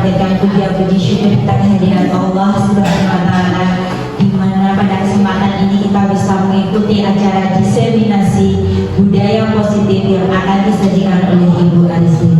panjatkan puji syukur kita kehadiran Allah Subhanahu wa Ta'ala, di mana pada kesempatan ini kita bisa mengikuti acara diseminasi budaya positif yang akan disajikan oleh Ibu Aristin.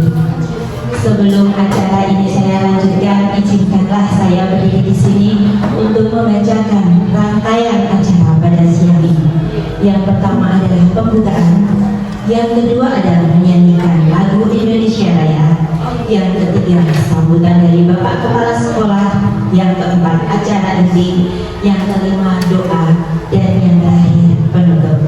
Sebelum acara ini saya lanjutkan, izinkanlah saya berdiri di sini untuk membacakan rangkaian acara pada siang ini. Yang pertama adalah pembukaan, yang kedua adalah menyanyikan lagu Indonesia Raya, yang ketiga sambutan dari Bapak Kepala Sekolah, yang keempat acara inti, yang kelima doa, dan yang terakhir penutup.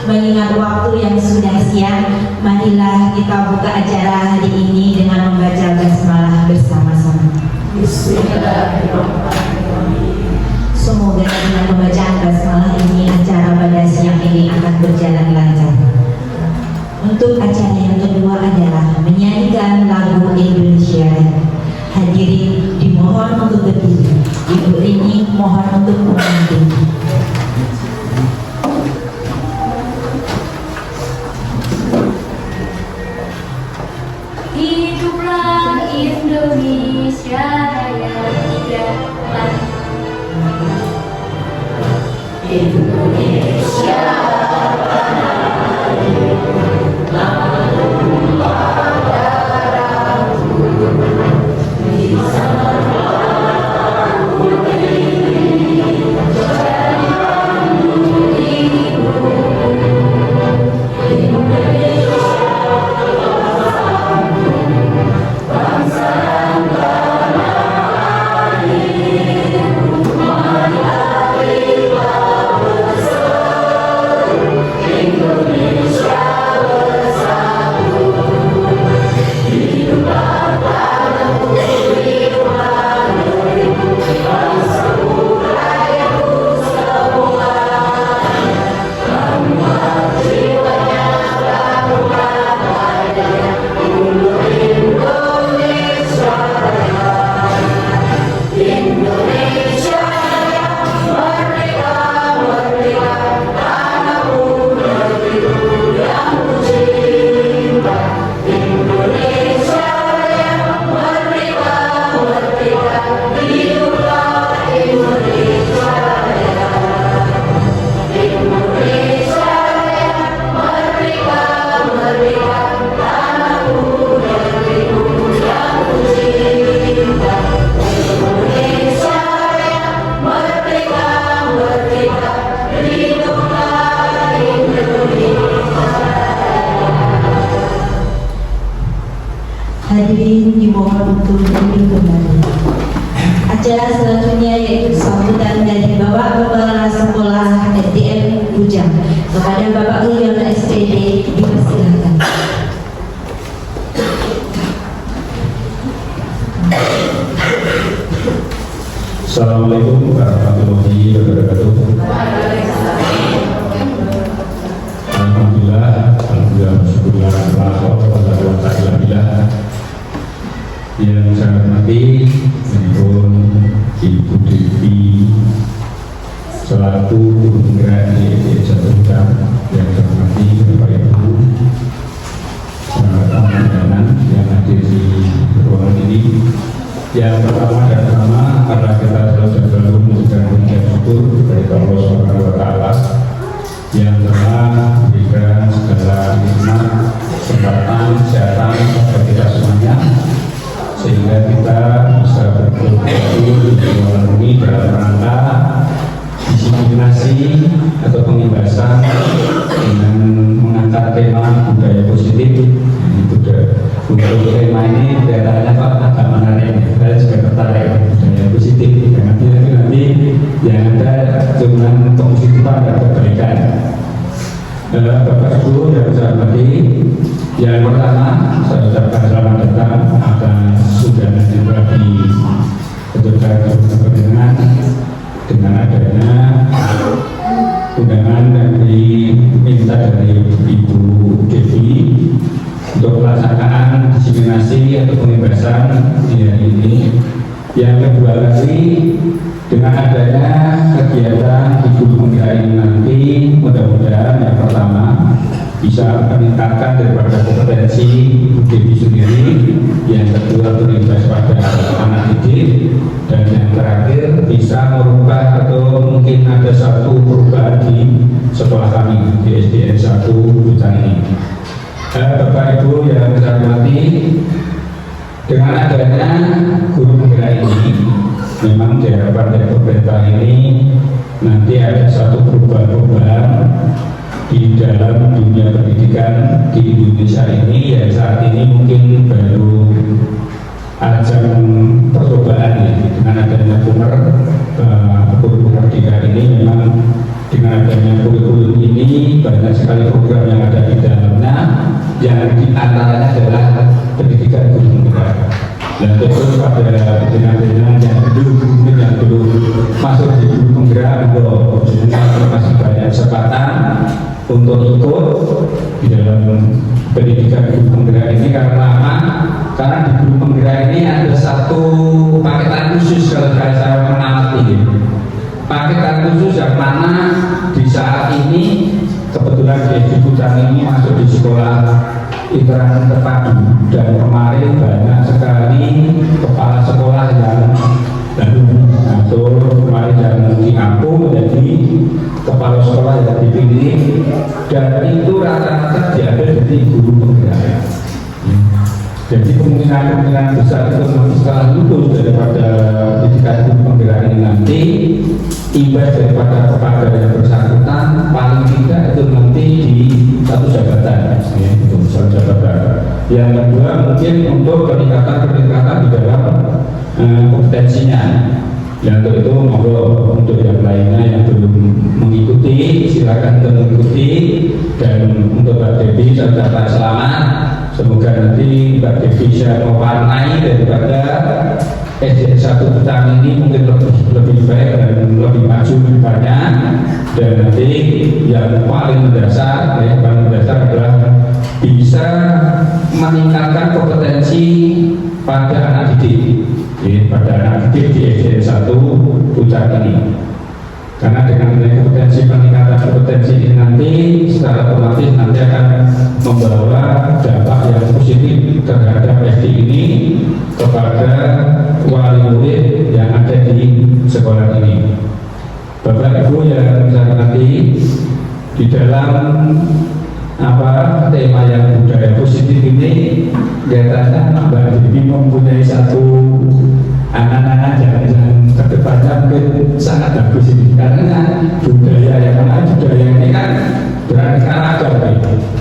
Mengingat waktu yang sudah siang, marilah kita buka acara hari ini dengan membaca basmalah bersama-sama. Bismillahirrahmanirrahim. Semoga dengan pembacaan basmalah ini acara pada siang ini akan berjalan lancar. Untuk acara yang kedua adalah menyanyikan lagu Indonesia. Hadirin dimohon untuk berdiri. Ibu Rini mohon untuk memimpin. Hiduplah Indonesia Raya, hiduplah Indonesia Raya. Hadirin dimohon untuk duduk kembali. Acara selanjutnya yaitu sambutan dari Bapak Kepala Sekolah SDN Bujang kepada Bapak Wiyona SPD, dipersilakan. Assalamualaikum warahmatullahi wabarakatuh. Alhamdulillah, syukurlah, yang saya hormati Menpun Ibu Devi selaku penggerak di Jateng, yang saya hormati Bapak Ibu teman-teman yang hadir di ruangan ini. Yang pertama dan utama, karena kita selalu mengucapkan puji syukur dari Allah Subhanahu wa Ta'ala yang telah memberikan segala nikmat, kesempatan, kesehatan kepada kita semuanya, sehingga kita bisa berkumpul di ruangan ini dalam rangka diseminasi atau pengimbasan dengan mengangkat tema budaya positif. Untuk tema ini kelihatannya Pak agak menarik, saya juga tertarik budaya positif. Nanti yang ada cuma kepositifan dan kebaikan. Bapak Ibu yang saya hormati, yang pertama saya ucapkan selamat datang atas undangan yang telah ditentukan dengan adanya undangan yang diminta dari Ibu Devi untuk pelaksanaan diseminasi atau pengimbasan di hari ini. Yang kedua lagi, dengan adanya kegiatan di Gunung Mulia ini nanti, mudah-mudahan yang pertama bisa meningkatkan daripada kompetensi Ibu Dewi sendiri, yang kedua berinvest pada anak didik, dan yang terakhir bisa merubah atau mungkin ada satu perubahan di sekolah kami di SDN 1 Bucang ini. Bapak Ibu yang saya hormati, dengan adanya guru penggerak ini, memang diharapkan dari pemerintah ini nanti ada satu perubahan-perubahan di dalam dunia pendidikan di Indonesia ini, yang saat ini mungkin baru ajang percobaan ya. Dengan adanya kurikulum merdeka ini, memang dengan adanya kurikulum ini banyak sekali program yang ada di dalamnya, yang diantaranya adalah pendidikan guru penggerak. Dan tentu pada dengan yang belum masuk di guru penggerak, masih banyak kesempatan untuk ikut di dalam pendidikan guru penggerak ini. Karena apa? Karena di guru penggerak ini ada satu paketan khusus, kalau saya mengamati paketan khusus yang mana di saat ini kebetulan di Bucang ini masuk di sekolah interaksi terpadu, dan kemarin banyak sekali kepala sekolah yang baru atau kemarin yang diampung menjadi kepala sekolah yang dipilih, dan itu rata-rata diambil dari guru penggerak. Jadi kemungkinan besar itu nanti setelah lulus daripada pendidikan guru penggerak ini nanti, imbas daripada kepada yang bersangkutan paling tidak itu nanti di satu jabatan, itu satu jabatan. Yang kedua mungkin untuk peningkatan di dalam kompetensinya. Yang itu monggo untuk yang lainnya yang belum mengikuti silakan mengikuti, dan untuk Mbak Devi saya ucapkan selamat. Semoga nanti Mbak Devi bisa mewarnai daripada SDN 1 Bucang ini mungkin lebih baik dan lebih maju lebih banyak, dan nanti yang paling mendasar adalah bisa meningkatkan kompetensi pada anak didik, pada anak didik di SDN 1 Bucang ini. Karena dengan kompetensi peningkatan kompetensi ini nanti secara otomatis nanti akan membawa dampak yang positif terhadap SD ini kepada wali murid yang ada di sekolah ini. Bapak Ibu yang saya hormati, di dalam tema yang budaya positif ini, kelihatannya Mbak Devi mempunyai satu anak-anak yang kedepannya mungkin sangat bagus ini, karena budaya ini kan beraneka ragam.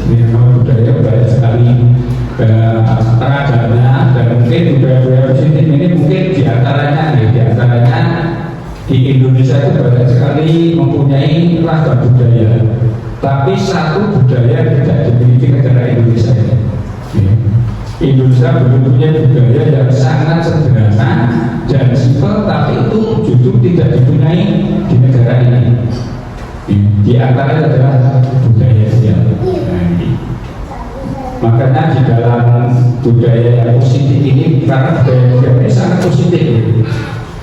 Ini memang budaya banyak sekali ragamnya, dan mungkin budaya positif ini mungkin diantaranya di Indonesia itu banyak sekali mempunyai ragam budaya, tapi satu budaya tidak dimiliki negara Indonesia ini. Indonesia belum punya budaya yang sangat sederhana dan simpel, tapi itu justru tidak dipunyai di negara ini. Di antaranya adalah budaya sosial. Makanya di dalam budaya yang positif ini, karena budaya ini sangat positif,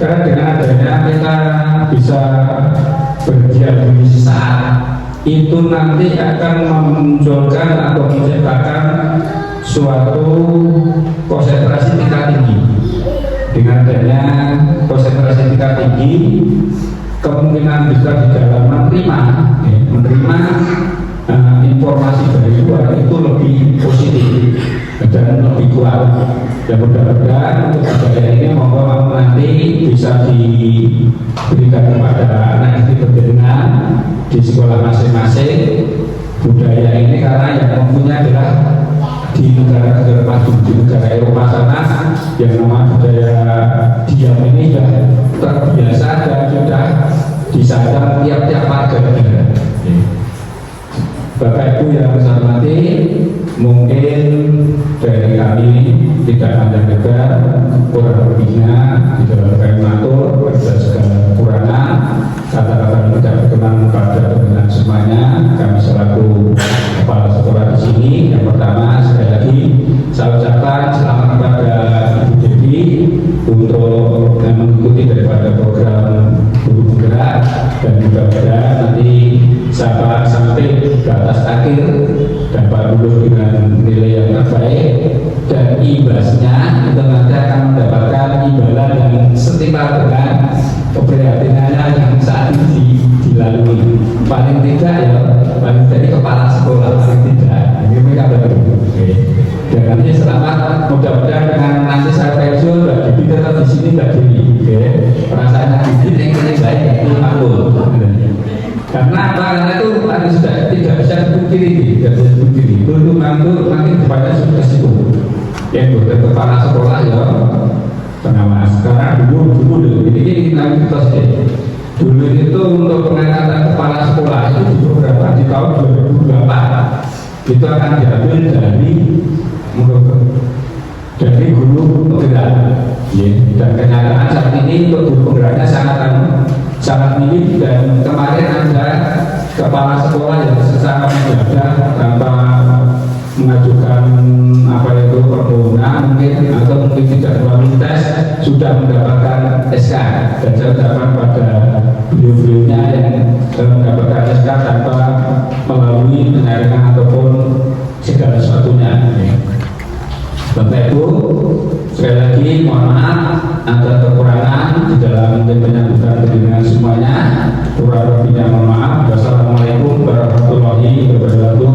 karena dengan adanya kita bisa berdialog sesaat, itu nanti akan memunculkan atau menciptakan suatu konsentrasi tingkat tinggi. Dengan adanya konsentrasi tingkat tinggi, kemungkinan bisa di dalam menerima informasi dari luar itu lebih positif dan lebih kuat. Dan mudah-mudahan untuk budaya ini mohon nanti bisa diberikan kepada anak ini berjalan di sekolah masing-masing budaya ini, karena yang mempunyai adalah di negara-negara maju, di negara Eropa sana yang nama budaya diam ini sudah terbiasa dan sudah disadar tiap-tiap warga negara. Bapak Ibu yang saya hormati, mungkin dari kami tidak panjang lebar, kurang lebihnya di dalam kami matur pada segala kekurangan, kata-kata tidak berkenan pada dengan semuanya. Kami selaku kepala sekolah di sini, yang pertama sekali lagi saya ucapkan selamat kepada Ibu Devi untuk mengikuti daripada program guru penggerak, dan mudah-mudahan nanti sampai batas akhir dapat lulus dengan nilai yang terbaik, dan imbasnya itu nanti akan mendapatkan imbalan yang setimpal dengan keprihatinannya yang saat ini dilalui. Paling tidak ya, paling dari kepala sekolah paling tidak. Ini mereka betul. Dan nanti selamat, mudah-mudahan dengan nanti saya pensiun, Mbak Didi tetap di sini, Mbak Didi. Perasaannya Didi yang ini baik, itu makhluk. Karena apa? Karena itu tadi sudah tidak bisa dipungkiri, tidak bisa dipungkiri. Itu nanti kepada sukses itu. Yang kepala sekolah ya pengawas. Sekarang dulu ini nanti terus dulu itu untuk pengangkatan kepala sekolah itu beberapa di tahun 2008 itu akan diambil dari guru penggerak. Dan kenyataan saat ini untuk guru penggeraknya sangat minim, dan kemarin ada kepala sekolah yang secara mendadak tanpa mengajukan permohonan mungkin tidak melalui tes sudah mendapatkan SK, dan saya ucapkan pada beliau-beliaunya yang mendapatkan SK tanpa melalui penyaringan ataupun segala sesuatunya. Bapak Ibu, sekali lagi mohon maaf ada kekurangan di dalam penyambutan dengan semuanya. Kurang lebihnya mohon maaf. Wassalamualaikum warahmatullahi wabarakatuh.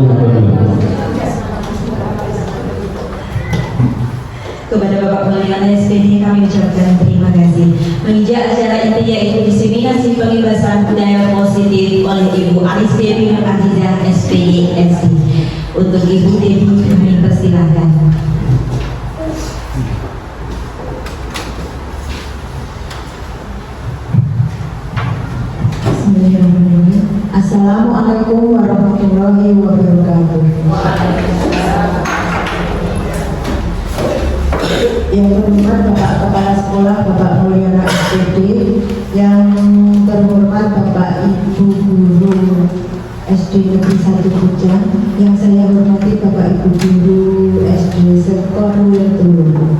Kepada Bapak Pengadilan SPD kami ucapkan terima kasih. Menginjak acara inti yaitu diseminasi pengibasan budaya positif oleh Ibu Aris Dewi Nurhadizah SPD SC. Untuk Ibu Dewi kami persilahkan. Assalamualaikum warahmatullahi wabarakatuh. Yang terhormat Bapak Kepala Sekolah Bapak Mulyana SPD, yang terhormat Bapak Ibu Guru SD Negeri 1 Bujang, yang saya hormati Bapak Ibu Guru SD Sektor Wirtulu.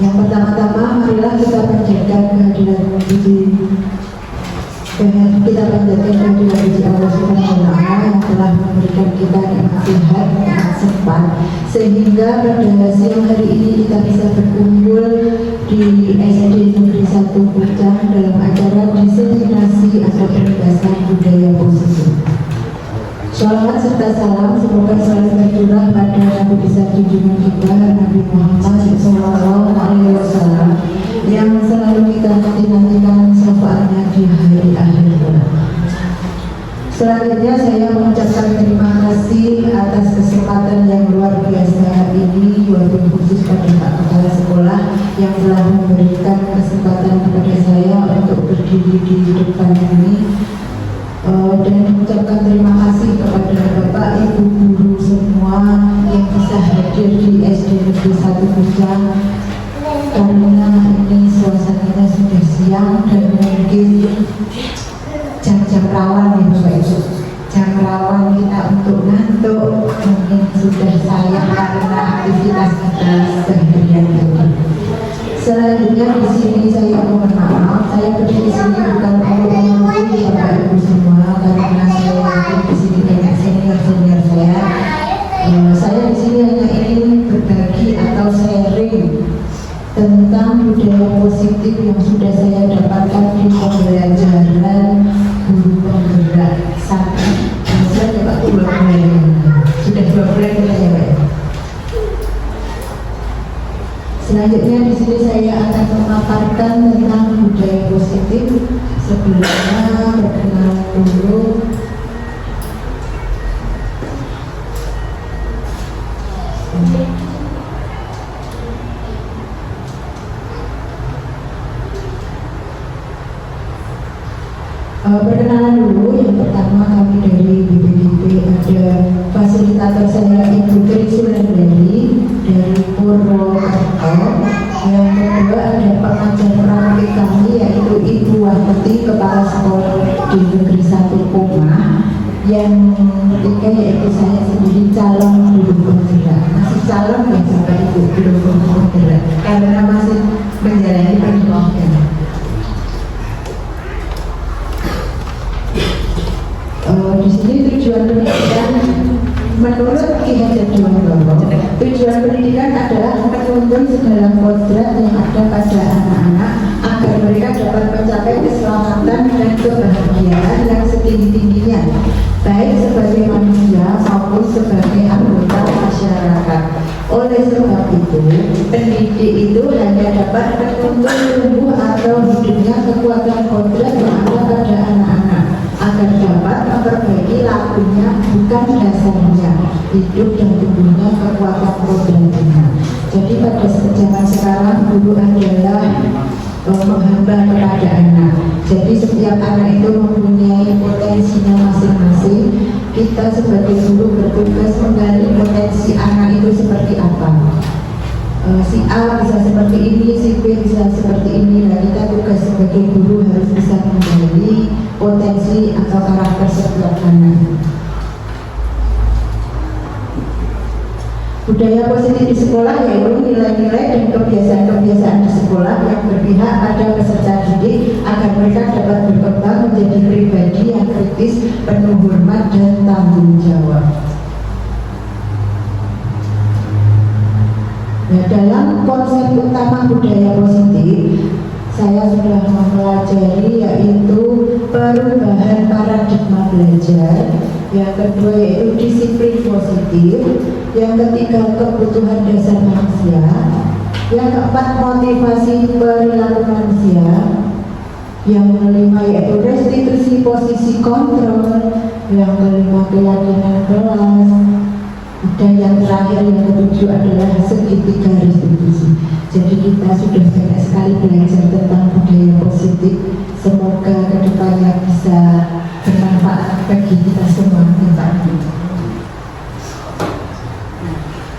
Yang pertama-tama marilah kita panjatkan kehadiran bagi Allah Subhanahu wa Ta'ala yang telah memberikan kita nikmat sehat, nikmat sempat, sehingga pada siang hari ini kita bisa berkumpul di SD Negeri 1 Bujang dalam acara diseminasi atau peningkatan budaya positif. Shalawat serta salam semoga selalu tercurah pada Nabi besar junjungan kita Nabi Muhammad SAW yang selalu kita nanti-nantikan syafaatnya di hari akhir kelak. Selanjutnya saya mengucapkan terima kasih atas kesempatan yang luar biasa ini, wabil khusus pada Pak Kepala Sekolah yang telah memberikan kesempatan kepada saya untuk berdiri di depan ini. Dan mengucapkan terima kasih kepada Bapak Ibu Guru semua yang bisa hadir di SD Negeri 1 Bujang, karena ini suasananya sudah siang dan mungkin jam-jam rawan ya Bapak Ibu, jam rawan kita untuk ngantuk, mungkin sudah sayang karena aktivitas kita seharian ini. Selanjutnya di sini saya mohon maaf, saya berdiri di sini bukan untuk menguji Bapak Ibu semua, karena saya yakin di sini banyak senior saya. Saya di sini hanya ingin berbagi atau sharing tentang budaya positif yang sudah saya dapatkan di pembelajaran guru penggerak sampai misalnya Pak 2 bulan, sudah 2 bulan kita ya Pak. Selanjutnya di sini saya akan memaparkan tentang budaya positif. Sebelumnya perkenalan dulu. Perkenalan dulu, yang pertama kami dari BPDP ada fasilitator saya Ibu Tri Sulandari dari Purwokerto. Yang kedua ada pengajar praktik kami yaitu Ibu Wahati Kepala Sekolah di Negeri 1 Pumah. Yang ketiga yaitu saya sendiri calon guru penggerak, masih calon ya Bapak Ibu guru penggerak karena masih menjalani pendidikan. Di sini tujuan pendidikan menurut Ki dalam kodrat yang ada pada anak-anak agar mereka dapat mencapai keselamatan dan kebahagiaan yang setinggi-tingginya, baik sebagai manusia maupun sebagai anggota masyarakat. Oleh sebab itu, pendidik itu hanya dapat menuntun tumbuh atau hidupnya kekuatan kodrat yang ada pada anak-anak agar dapat memperbaiki lakunya, bukan dasarnya, hidup dan tumbuhnya kekuatan kodratnya. Jadi pada zaman sekarang guru adalah menghamba kepada anak. Jadi setiap anak itu mempunyai potensinya masing-masing. Kita sebagai guru bertugas menggali potensi anak itu seperti apa. Si A bisa seperti ini, si B bisa seperti ini. Nah, kita tugas sebagai guru harus bisa menggali potensi atau karakter setiap anak. Budaya positif di sekolah yaitu nilai-nilai dan kebiasaan-kebiasaan di sekolah yang berpihak pada peserta didik agar mereka dapat berkembang menjadi pribadi yang kritis, penuh hormat dan tanggung jawab. Nah, dalam konsep utama budaya positif, saya sudah mempelajari yaitu perubahan paradigma belajar. Yang kedua yaitu disiplin positif. Yang ketiga kebutuhan dasar manusia. Yang keempat motivasi perilaku manusia. Yang kelima yaitu restitusi posisi kontrol. Yang kelima keyakinan kelas. Dan yang terakhir yang ketujuh adalah segitiga restitusi. Jadi kita sudah banyak sekali belajar tentang budaya positif. Semoga kedepannya bisa bermanfaat bagi kita semua.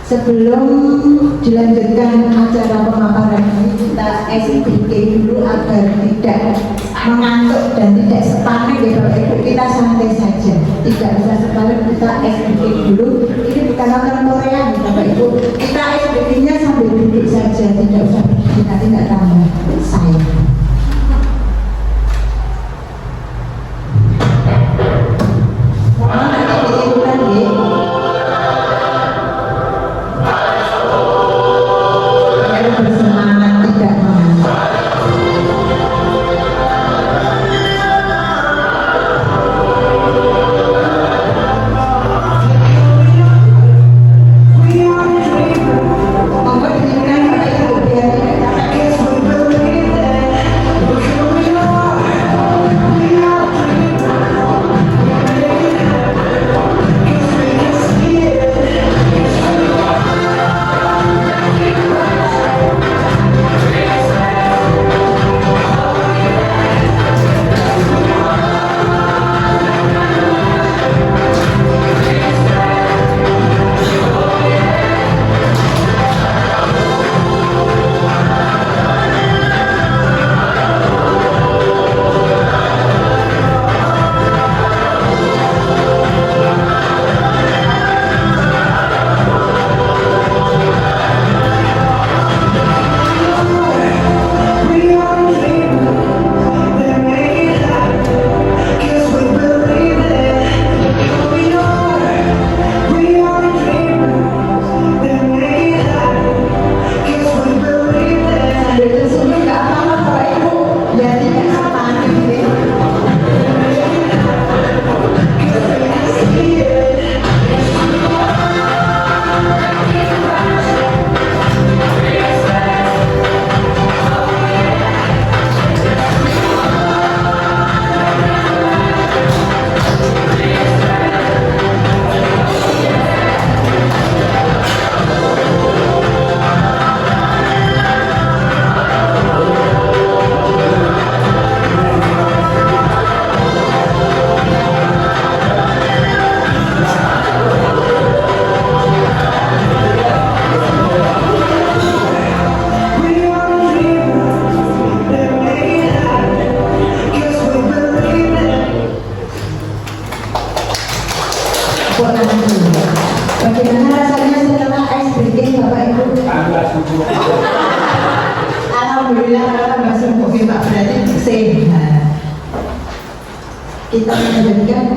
Sebelum dilanjutkan acara pemaparan ini, kita SBK dulu agar tidak mengantuk dan tidak sepanik ya Bapak Ibu. Kita santai saja, tidak bisa sepanik, kita SBK dulu. Ini bukan nonton Korea ya Bapak Ibu. Kita SBK-nya sambil duduk saja, tidak usah berdiri, nanti tidak tambah saya. Bagaimana rasanya setelah SBK Bapak Ibu? Alhamdulillah tambah sembuh Pak, berarti sehat. Kita menjadikan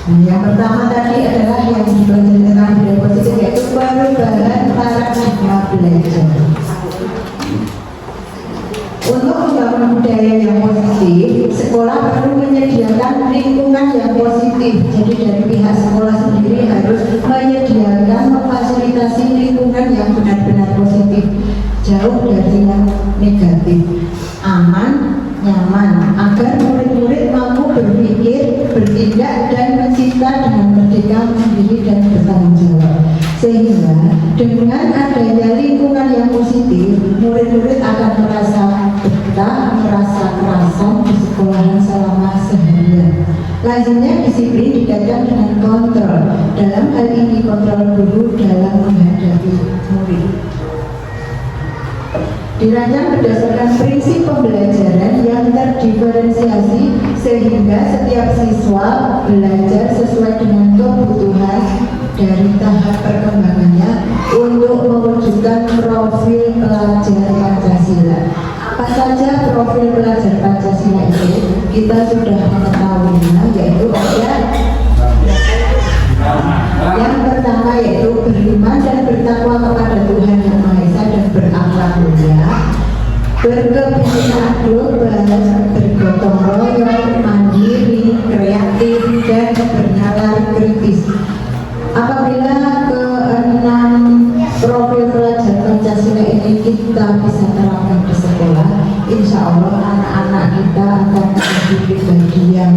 Yang pertama tadi adalah yang dipelajari tentang budaya positif, yaitu perubahan paradigma belajar. Untuk membangun budaya yang positif, sekolah perlu menyediakan lingkungan yang positif. Jadi dari pihak sekolah sendiri harus menyediakan, memfasilitasi lingkungan yang benar-benar positif, jauh dari yang negatif, aman, nyaman, agar murid-murid mampu berpikir, bertindak, dan mencipta dengan merdeka, mandiri, dan bertanggung jawab. Sehingga dengan adanya lingkungan yang positif, murid-murid akan merasa betah, merasa kerasan di sekolahan selama seharian. Selanjutnya, disiplin dikaitkan dengan kontrol. Dalam hal ini kontrol guru dalam menghadapi murid. Dirancang berdasarkan prinsip pembelajaran yang terdiferensiasi sehingga setiap siswa belajar sesuai dengan kebutuhan dari tahap perkembangannya untuk mewujudkan profil pelajar Pancasila. Apa saja profil pelajar Pancasila itu? Kita sudah mengetahuinya, yaitu ada yang pertama, yaitu beriman dan bertakwa kepada Tuhan Yang Maha Esa dan berakhlak mulia, berkebinekaan global, bergotong royong, mandiri, kreatif, dan bernalar kritis. Apabila keenam profil pelajar Pancasila ini kita bisa terapkan di sekolah, insya Allah anak-anak kita akan menjadi pribadi yang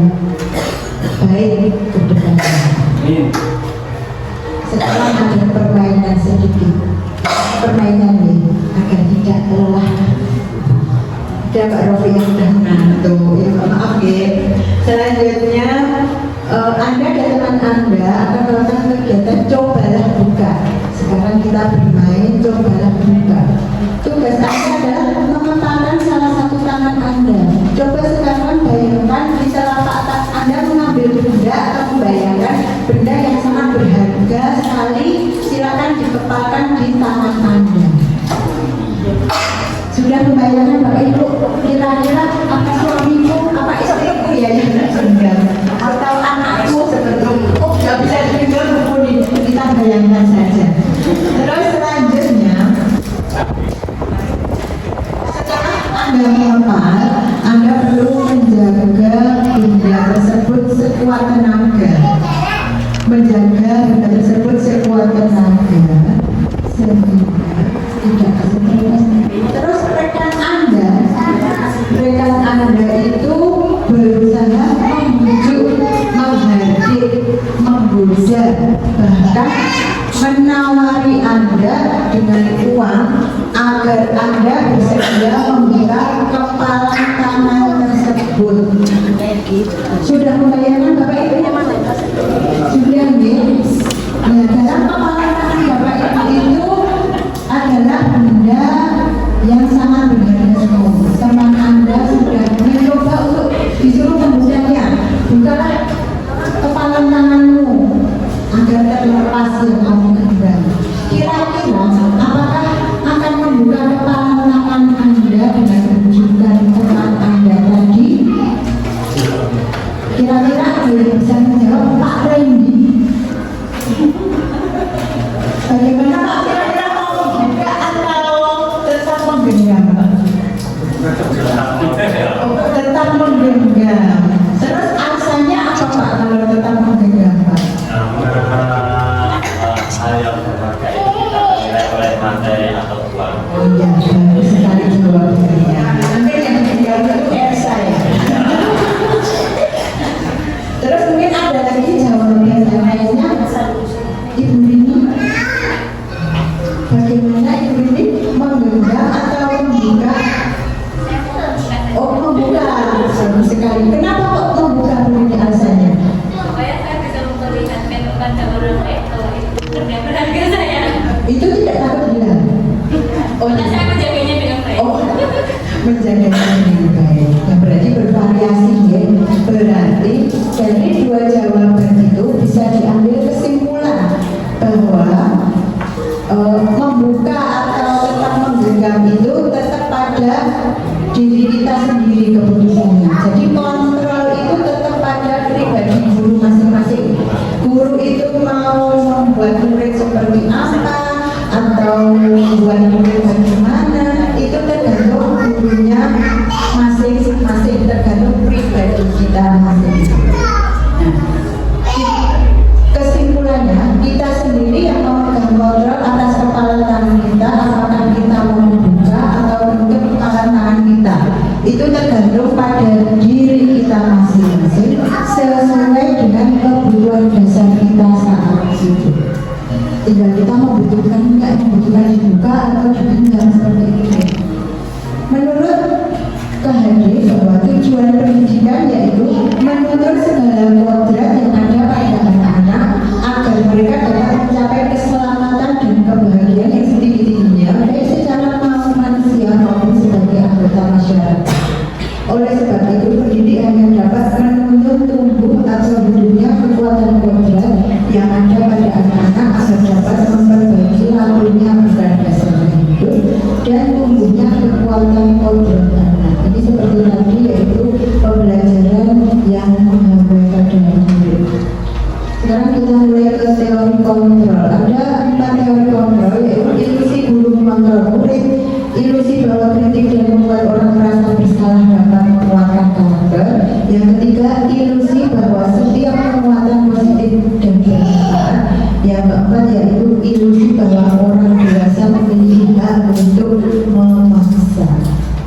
baik ke depannya. Sekarang ada permainan sedikit, permainan ini agar tidak lelah. Ada Pak Rofi yang sudah menantu, ya maaf ya. Selanjutnya Anda dan teman Anda akan melakukan kegiatan cobalah buka. Sekarang kita bermain cobalah buka. Tugas Anda adalah memetakan salah satu tangan Anda. Coba sekarang bayangkan di telapak Anda mengambil benda atau membayangkan benda yang sangat berharga sekali. Silakan dikepalkan di tangan Anda. Sudah membayangkan Bapak Ibu, kira-kira apa suamiku, apa istriku ya yang tinggal, atau anakku seperti itu? Oh, nggak bisa tinggal begini. Kita bayangkan saja. Terus selanjutnya, setelah Anda menghafal, Anda perlu menjaga benda tersebut sekuat tenaga. Menjaga benda tersebut sekuat tenaga sehingga tidak stres. Terus rekan Anda itu berusaha membujuk, menghadir, menggoda, bahkan menawari Anda dengan uang agar Anda bersedia membuka kepala tangan tersebut. Sudah membayangkan Bapak Ibu? Sudah nih. Ya, dalam kepala tangan Bapak Ibu itu adalah benda yang sangat berharga. Teman Anda sudah mencoba untuk disuruh membukanya. Bukalah kepala tanganmu agar terlepas yang kamu genggam. Kira-kira apakah akan membuka kepala tangan Anda dengan menunjukkan teman Anda tadi? Kira-kira ada yang bisa menjawab? Pak Randy. Bagaimana Pak? Kira-kira mau membuka atau tetap menggenggam? Tetap menggenggam. Terus alasannya apa Pak kalau tetap menggenggam Pak? Saya memakai kita menilai oleh materi atau uang. Oh iya, bagus sekali jawabnya. Nanti yang menjawab itu Elsa ya. Terus mungkin ada lagi jawaban yang lainnya. Ibu Rini, bagaimana Ibu Rini menggenggam atau membuka? Oh, membuka. Bagus sekali. Kenapa kok membuka Bu Rini alasannya? Supaya saya bisa memperlihatkan kepada orang lain bahwa itu benda berharga saya. Itu tidak takut hilang. Oh, Nah, saya menjaganya dengan baik. oh, menjaganya dengan baik. Yang berarti bervariasi ya. Berarti dari dua jawaban itu bisa diambil kesimpulan bahwa membuka atau tetap menggenggam itu tetap pada diri kita sendiri keputusannya. Jadi kontrol itu tetap pada pribadi guru masing-masing. kekuatan kontrol anak. Ini seperti tadi, yaitu pembelajaran yang menghambat pada murid. Sekarang kita mulai ke teori kontrol. Ada 4 teori kontrol, yaitu ilusi guru mengontrol murid, ilusi bahwa kritik dan membuat orang merasa bersalah dapat menguatkan karakter. Yang ketiga, ilusi bahwa setiap penguatan positif dan bermanfaat. Yang keempat, yaitu ilusi bahwa orang dewasa memiliki hak untuk memaksa.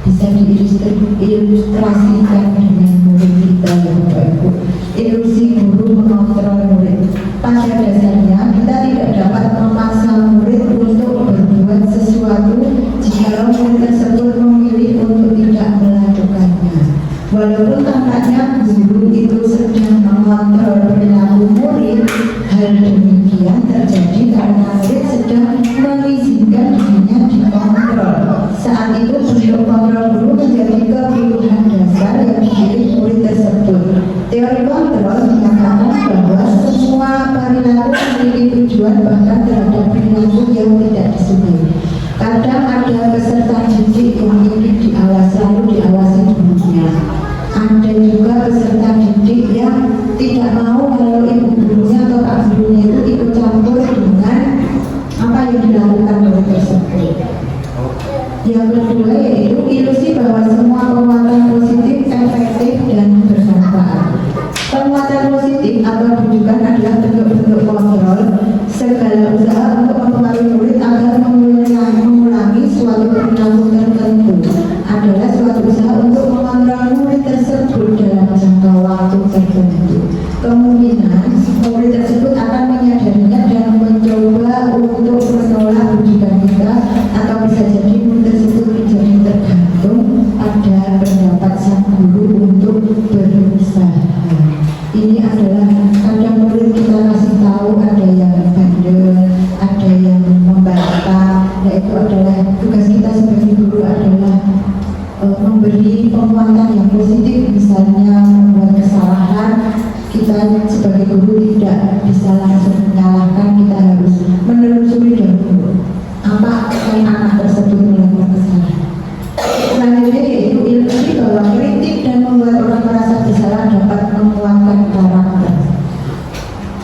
Bisa diilustrasikan dengan murid kita yang Bapak Ibu. Ilusi guru mengontrol murid. Pada dasarnya kita tidak dapat memaksa murid untuk berbuat sesuatu jika murid tersebut memilih untuk tidak melakukannya. Walaupun tampaknya guru itu sedang mengontrol perilaku murid, hal demikian terjadi karena murid sedang mengizinkan dirinya dikontrol. Saat itu bentuk kontrol guru menjadi kebutuhan dasar yang dimiliki murid tersebut. Teori kontrol menyatakan bahwa semua perilaku memiliki tujuan, bahkan terhadap perilaku yang tidak disukai. Kadang ada peserta didik yang ingin diawasi, lalu diawasi gurunya. Ada juga peserta didik yang tidak mau kalau ibu gurunya atau pak gurunya itu ikut campur dengan apa yang dilakukan oleh tersebut. Yang kedua yaitu ilusi bahwa semua penguatan positif efektif dan bermanfaat. Penguatan positif atau rujukan adalah bentuk-bentuk kontrol segala usaha untuk mempengaruhi murid agar mengulangi suatu perilaku tertentu adalah suatu usaha untuk mengontrol murid tersebut dalam jangka waktu tertentu. Kemungkinan murid tersebut akan menyadarinya dan mencoba untuk menolak rujukan kita, atau bisa jadi murid tersebut menjadi tergantung pada pendapat sang guru untuk berusaha. Ini adalah kadang murid kita kasih tahu, ada yang bandel, ada yang membantah. Nah, itu adalah tugas kita sebagai guru adalah memberi penguatan yang positif. Misalnya membuat kesalahan, kita sebagai guru tidak bisa langsung menyalahkan, kita harus menelusuri dahulu apa yang anak tersebut melakukan kesalahan. Selanjutnya yaitu ilusi bahwa kritik dan membuat orang merasa bersalah dapat menguatkan karakter.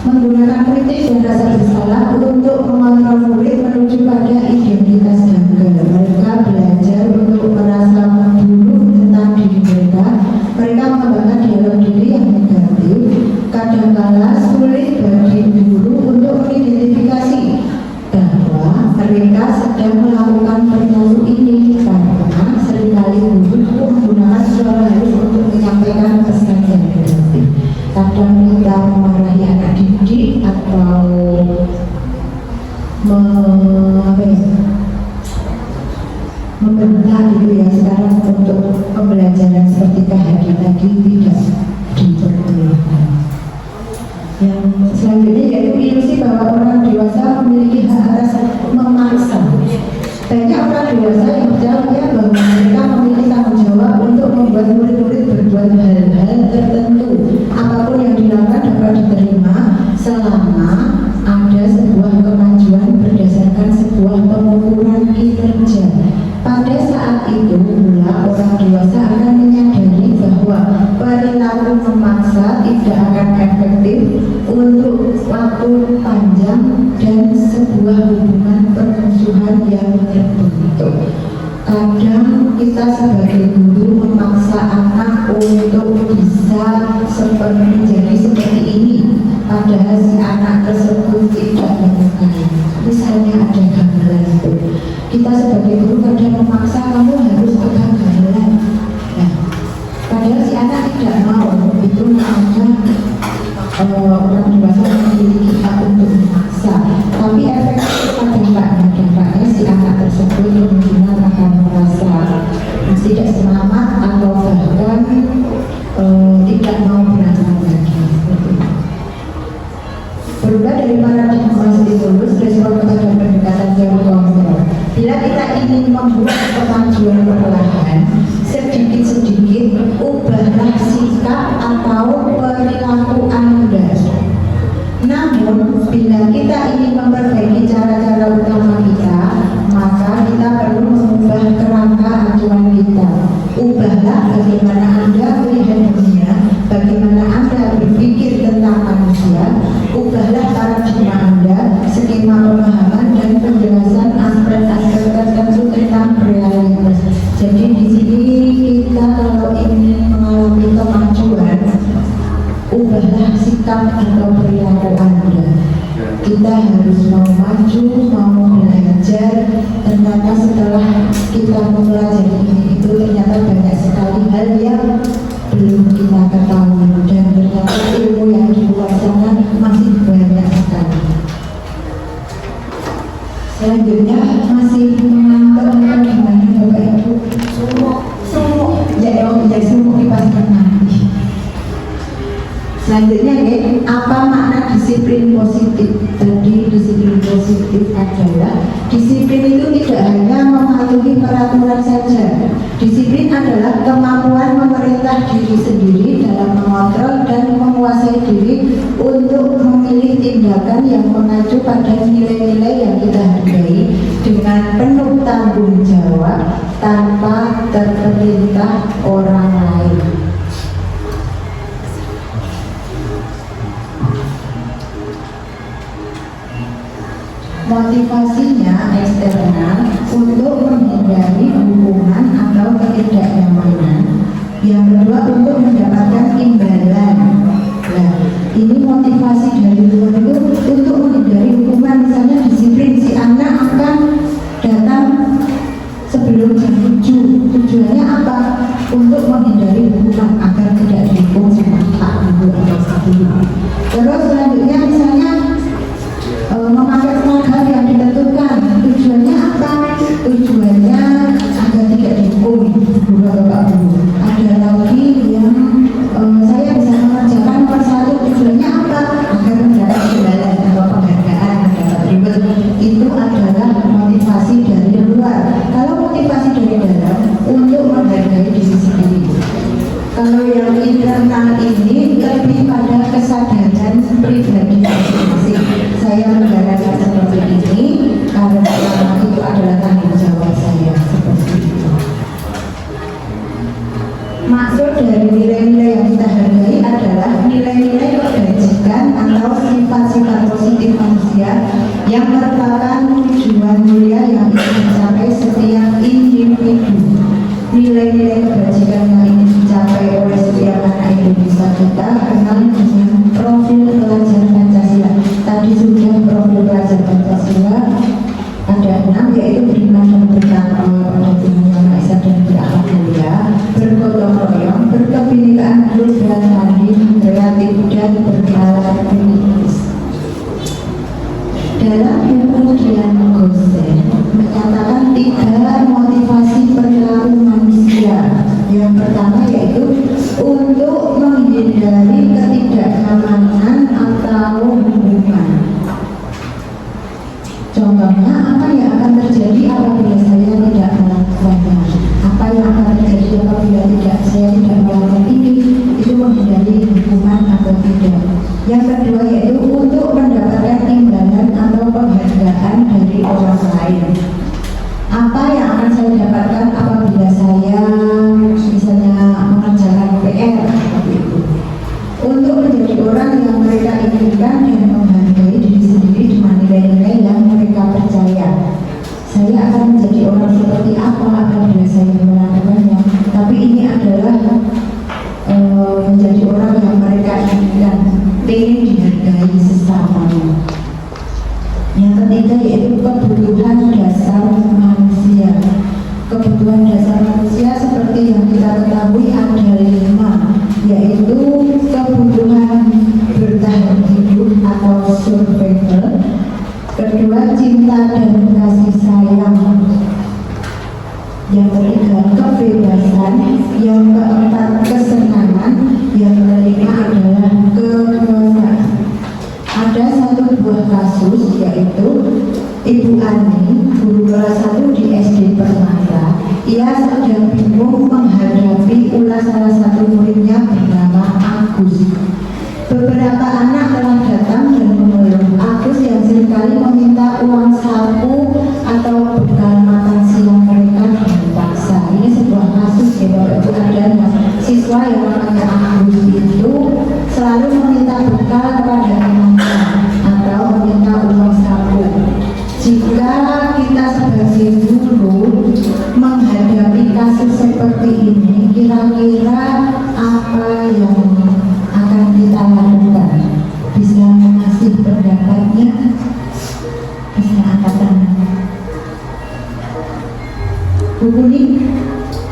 Menggunakan kritik dan rasa bersalah untuk mengontrol murid menuju pada identitas dangkal. Mereka belajar untuk merasa membunuh tentang diri mereka. Mereka mengembangkan dialog diri yang negatif. Kadangkala sulit bagi guru untuk mengidentifikasi bahwa mereka sedang melakukan perilaku ini, karena seringkali guru menggunakan suara halus untuk menyampaikan pesan yang negatif. Kadang kita memarahi anak didik atau membentak gitu ya. Sekarang untuk pembelajaran seperti KHD tadi tidak diperbolehkan. Yang selanjutnya yaitu ilusi bahwa orang dewasa memiliki hak atas memaksa. Banyak orang dewasa yang percaya bahwa mereka memiliki tanggung jawab untuk membuat murid-murid berbuat hal-hal tertentu. Apapun yang dilakukan dapat diterima selama ada sebuah kemajuan berdasarkan sebuah pengukuran kinerja. Pada saat itu pula orang dewasa akan menyadari bahwa perilaku memaksa tidak akan efektif untuk waktu panjang dan sebuah hubungan permusuhan yang terbentuk. Kadang kita sebagai guru memaksa anak untuk bisa menjadi seperti ini, padahal si anak tersebut tidak menyukai. Misalnya ada gamelan itu, kita sebagai guru kadang memaksa kamu harus pegang gamelan. Nah, padahal si anak tidak mau. Itu namanya orang dewasa memiliki hak untuk memaksa. Tapi efektif dampaknya si anak tersebut kemungkinan akan merasa tidak semangat atau bahkan tidak mau berangkat lagi. Berubah dari paradigma stimulus respon kepada pendekatan teori kontrol. Bila kita ingin membuat ubahlah bagaimana Anda melihat dunia, bagaimana Anda berpikir tentang manusia, ubahlah paradigma Anda, skema pemahaman dan penjelasan aspek-aspek tertentu tentang realitas. Jadi di sini kita kalau ingin mengalami kemajuan, ubahlah sikap atau perilaku Anda. Kita harus mau maju, mau belajar. Ternyata setelah kita mempelajari ini itu ternyata banyak sekali hal yang belum kita ketahui, dan ternyata ilmu yang di luar sana masih banyak sekali. Selanjutnya masih mengantuk gimana Bapak Ibu? Sumuk ya dong, ya sumuk dipasang nanti. Selanjutnya apa makna disiplin positif? Tadi disiplin positif adalah disiplin itu tidak hanya mematuhi peraturan saja. Disiplin adalah kemampuan memerintah diri sendiri dalam mengontrol dan menguasai diri untuk memilih tindakan yang mengacu pada nilai-nilai yang kita hargai dengan penuh tanggung jawab tanpa terperintah orang lain. Motivasinya eksternal untuk menghindari hukuman atau ketidaknyamanan. Yang kedua untuk mendapatkan imbalan. Nah, ini motivasi dari luar itu untuk menghindari hukuman. Misalnya disiplin, si anak akan datang sebelum jam 7. Tujuannya apa? Untuk menghindari hukuman agar tidak dihukum sama pak ibu atau ibu. Terus selanjutnya misalnya memakai seragam yang ditentukan. Tujuannya apa? Tujuannya agar tidak dihukum bapak ibu. Ada lagi yang saya bisa mengerjakan persatu. Tujuannya apa? Agar mendapat imbalan atau penghargaan, mendapat reward. Itu adalah motivasi dari luar. Kalau motivasi dari dalam untuk menghargai diri sendiri. Kalau yang internal ini lebih pada kesadaran pribadi masing-masing. Saya menjalankan seperti ini karena itu adalah tanggung jawab saya, seperti itu. Maksud dari nilai-nilai yang kita hargai adalah nilai-nilai kebajikan atau sifat-sifat positif manusia yang merupakan tujuan mulia yang ingin dicapai setiap individu. Nilai-nilai kebajikan yang ingin dicapai oleh setiap anak Indonesia kita kenal dengan profil pelajar Pancasila. Tadi sudah profil pelajar Pancasila ada 6, yaitu beriman dan bertakwa pada Tuhan Yang Maha Esa dan berakhlak mulia, bergotong royong, berkebinekaan global, mandiri, kreatif dan berkreativitas. Dalam buku Dian Gosen menyatakan 3 motivasi perilaku manusia. Yang pertama yaitu untuk menghindari ketidaknyamanan atau hukuman. Contohnya, apa yang akan terjadi apabila saya tidak melakukannya? Apa yang akan terjadi apabila saya tidak melakukan ini? Itu menghindari hukuman atau tidak. Yang kedua yaitu untuk mendapatkan imbalan atau penghargaan dari orang lain. Apa yang akan saya dapatkan apabila saya misalnya mengerjakan PR seperti itu? Untuk menjadi orang yang mereka inginkan dan menghargai diri sendiri dengan nilai-nilai yang mereka percaya. Saya akan menjadi orang seperti apa apabila saya melakukannya? Tapi ini adalah menjadi orang yang mereka inginkan, ingin dihargai sesamanya. Yang ketiga yaitu kebutuhan dasar manusia. Kebutuhan dasar manusia seperti yang kita ketahui ada 5, yaitu kebutuhan bertahan hidup atau survival. Kedua, cinta dan kasih sayang. Yang ketiga, kebebasan. Yang keempat, kesenangan. Yang kelima adalah kekuasaan. Ada satu buah kasus yaitu Ibu Ani, guru kelas 1 di SD Permata. Ia sedang bingung menghadapi ulas salah satu muridnya bernama Agus. Beberapa anak telah datang dan mengeluh. Agus yang seringkali meminta uang saku atau bekal makan siang mereka dipaksa. Ini sebuah kasus ya Bapak Ibu.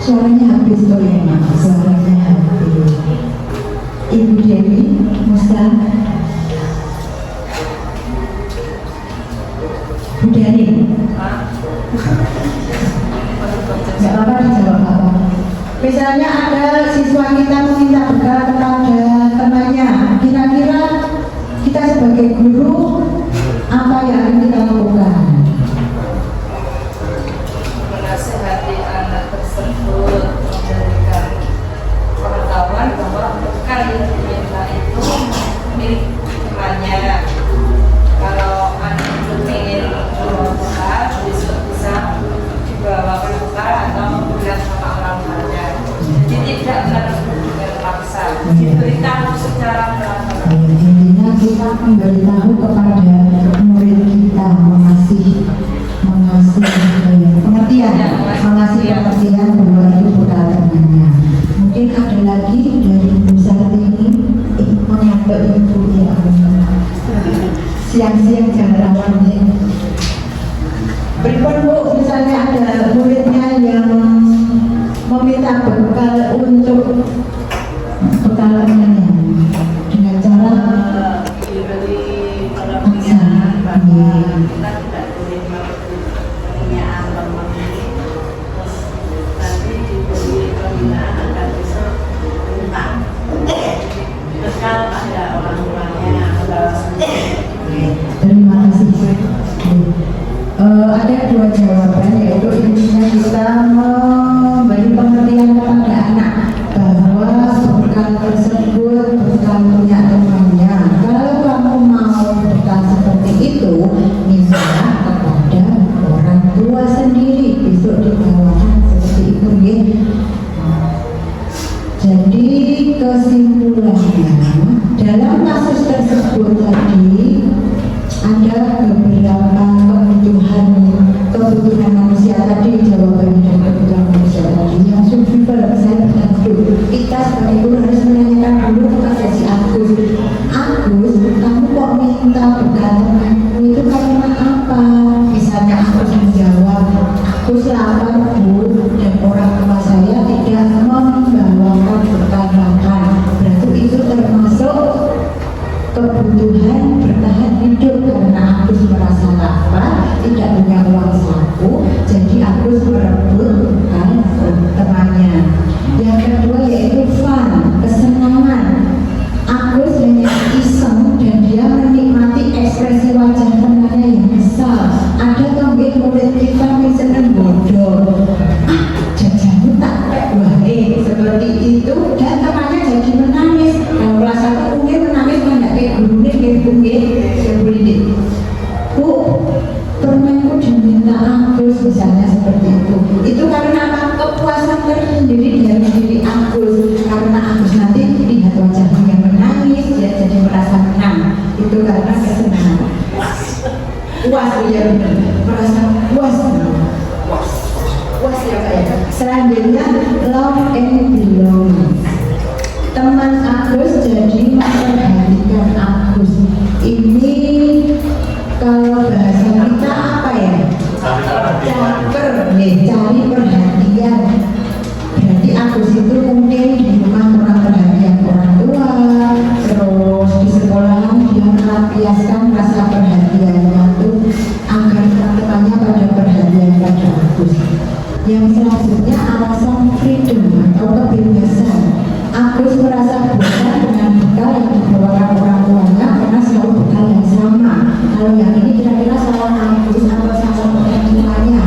suaranya habis tuh ya, suaranya habis. Ibu Dewi Musa, Bu Dani, nggak apa-apa dijawab apa. Misalnya ada siswa kita meminta bekal kepada temannya, kira-kira kita sebagai guru apa yang akan kita lakukan? Menasihati anak tersebut, memberikan pengetahuan bahwa bekal yang diminta itu milik temannya. Kalau anak itu ingin bawa bekal, bisa dibawakan bekal atau bilang sama orang tuanya. Jadi tidak terpaksa, diberitahu secara pelan-pelan. Intinya kita memberitahu kepada murid kita mengasih pengertian bahwa itu bekal temannya. Mungkin ada lagi dari Bu Sartini menganggap ibu ya siang-siang jangan rawannya. Berikut Bu, misalnya ada muridnya yang meminta bekal untuk bekalannya dengan cara Diberi kalau maksa. bahwa kita tidak boleh punya alam terus nanti diberi pembinaan agar bisa minta bekal ada orang tuanya Terima kasih. Ada dua jawaban, yaitu intinya kita memberi pengertian kepada anak bahwa bekal tersebut bekal punya temannya. Kalau kamu mau bekal seperti itu, minta kepada orang tua sendiri, besok dibawakan seperti itu ya. Jadi kesimpulannya dalam kasus tersebut tadi ada beberapa kebutuhan manusia tadi, jawabannya dari kebutuhan manusia tadi yang survival. Saya bertanya kita sebagai guru harus menanyakan dulu kepada si Agus, kamu kok minta bekal temanmu itu karena apa? Misalnya Agus menjawab, Agus lapar Bu dan orang tua saya tidak membawakan bekal makan. Berarti itu termasuk kebutuhan bertahan hidup karena Agus merasa lapar, tidak punya uang saku, jadi Agus merebut bekal temannya. Yang kedua yaitu fun, kesenangan. Agus hanya iseng dan dia menikmati ekspresi wajah temannya yang besar. Ada kambing murid kita misalnya bodoh, jajanmu tak wae seperti itu, dan temannya jadi menangis. Kalau rasa mungkin menangis tidak kayak gurunya kayak boleh Bu, permenku diminta Agus misalnya seperti itu. Itu karena apa? Kepuasan tersendiri dari diri Agus. Karena Agus nanti lihat wajahnya yang menangis, dia jadi merasa menang. Itu karena kesenangan. Puas ya benar, merasa puas. Puas ya Pak ya. Selanjutnya love and belonging. Teman Agus jadi memperhatikan Agus. Ini kalau bahasa kita apa ya? Caper, cari perhatian. Berarti Agus itu mungkin di rumah kurang perhatian orang tua, terus di sekolahan dia melampiaskan rasa perhatiannya itu agar teman-temannya pada perhatian pada Agus. Yang selanjutnya alasan freedom atau kebebasan. Agus merasa bosan dengan bekal yang dibawakan orang tuanya karena selalu bekal yang sama. Kalau yang ini kira-kira salah Agus atau salah orang tuanya?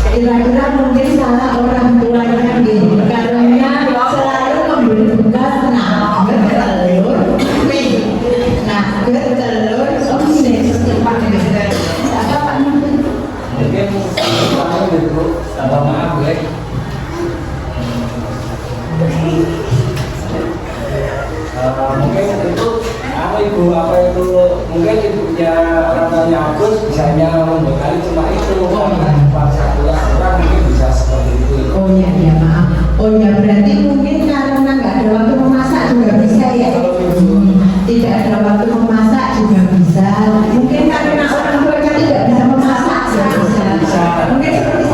Kira-kira mungkin salah orang tuanya gitu. Karena selalu memberi bekal nugget telur, sosis, Pak. Apa Pak? Maaf boleh. Mungkin itu apa itu mungkin ibunya orang tuanya Agus bisanya membekali cuma itu karena pas kuliah orang mungkin bisa seperti itu. Oh ya maaf. Oh ya berarti mungkin karena nggak ada waktu memasak juga bisa ya. Tidak ada waktu memasak juga bisa. Mungkin karena orang tuanya tidak bisa memasak juga bisa. Mungkin seperti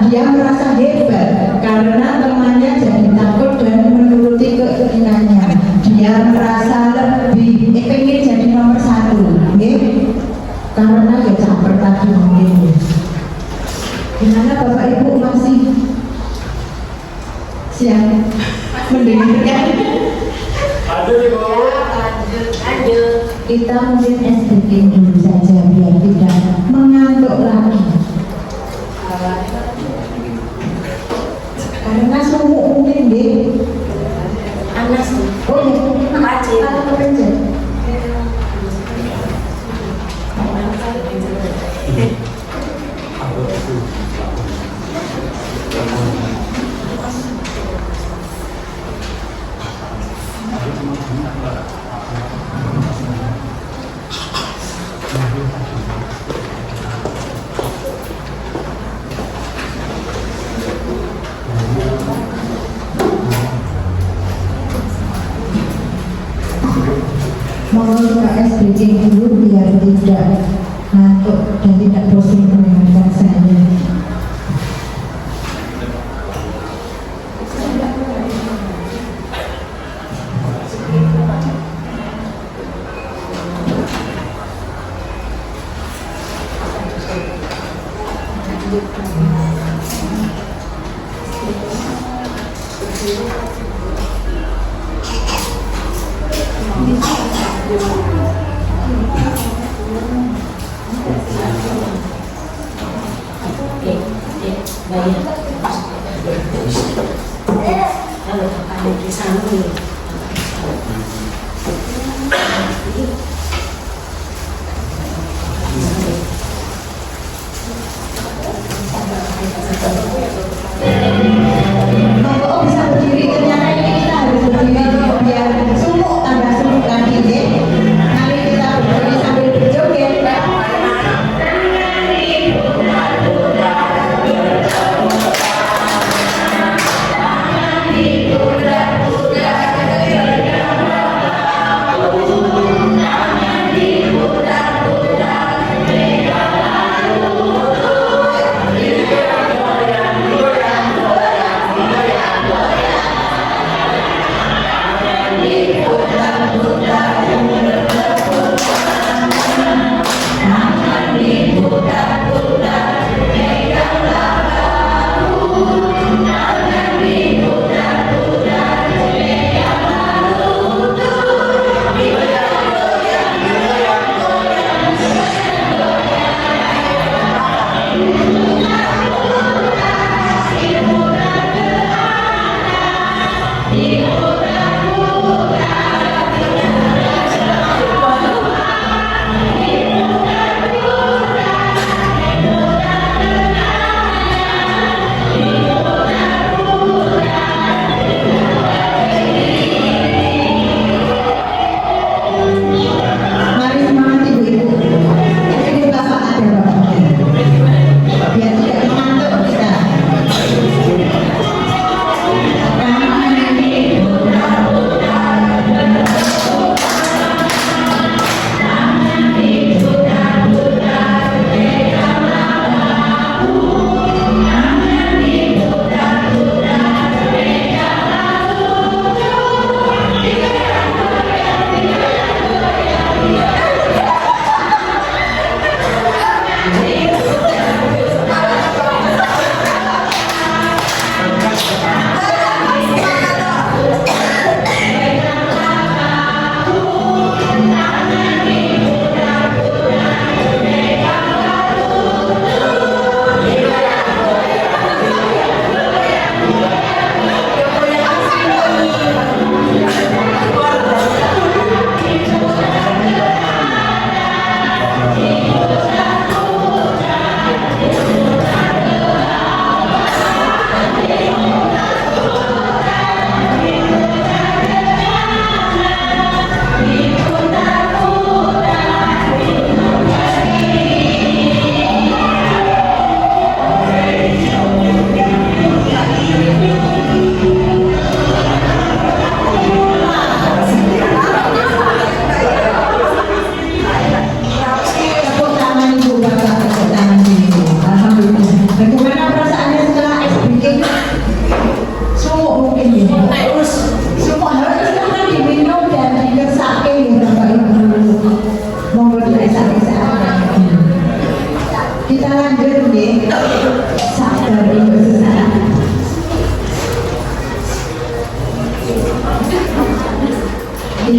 dia merasa hebat karena temannya jadi takut dan menuruti keinginannya. Dia merasa lebih pengen jadi nomor 1, karena ya caper tadi mungkin. Gimana Bapak Ibu masih siap mendengarkan? Lanjut. Kita mungkin SDG dulu saja biar tidak mengantuk lagi. Karena sumuk mungkin deh. Anas nih. Oh ya, Wajib. kalau kepencet. Mohon Kak SBG dulu biar tidak ngantuk dan tidak bosan mendengarkan saya. Kalau ada di samping. Oh bisa berdiri, ternyata ini kita harus berdiri biar sumuk tambah sumuk lagi deh. Mari kita berdiri sambil berjoget.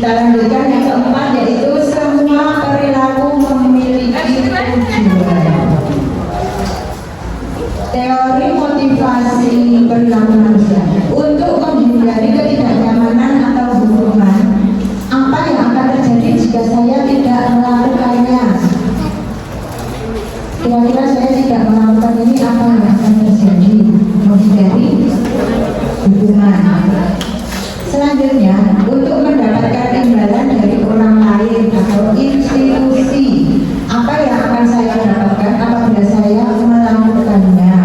Kita lanjutkan yang keempat, yaitu semua perilaku memiliki tujuan. Teori motivasi perilaku manusia. Untuk menghindari ketidaknyamanan atau hukuman, apa yang akan terjadi jika saya tidak melakukannya? Kira-kira saya tidak melakukan ini, apa yang akan terjadi? Menghindari hukuman. Selanjutnya, untuk mendapatkan imbalan dari orang lain atau institusi, apa yang akan saya dapatkan apabila saya melakukannya?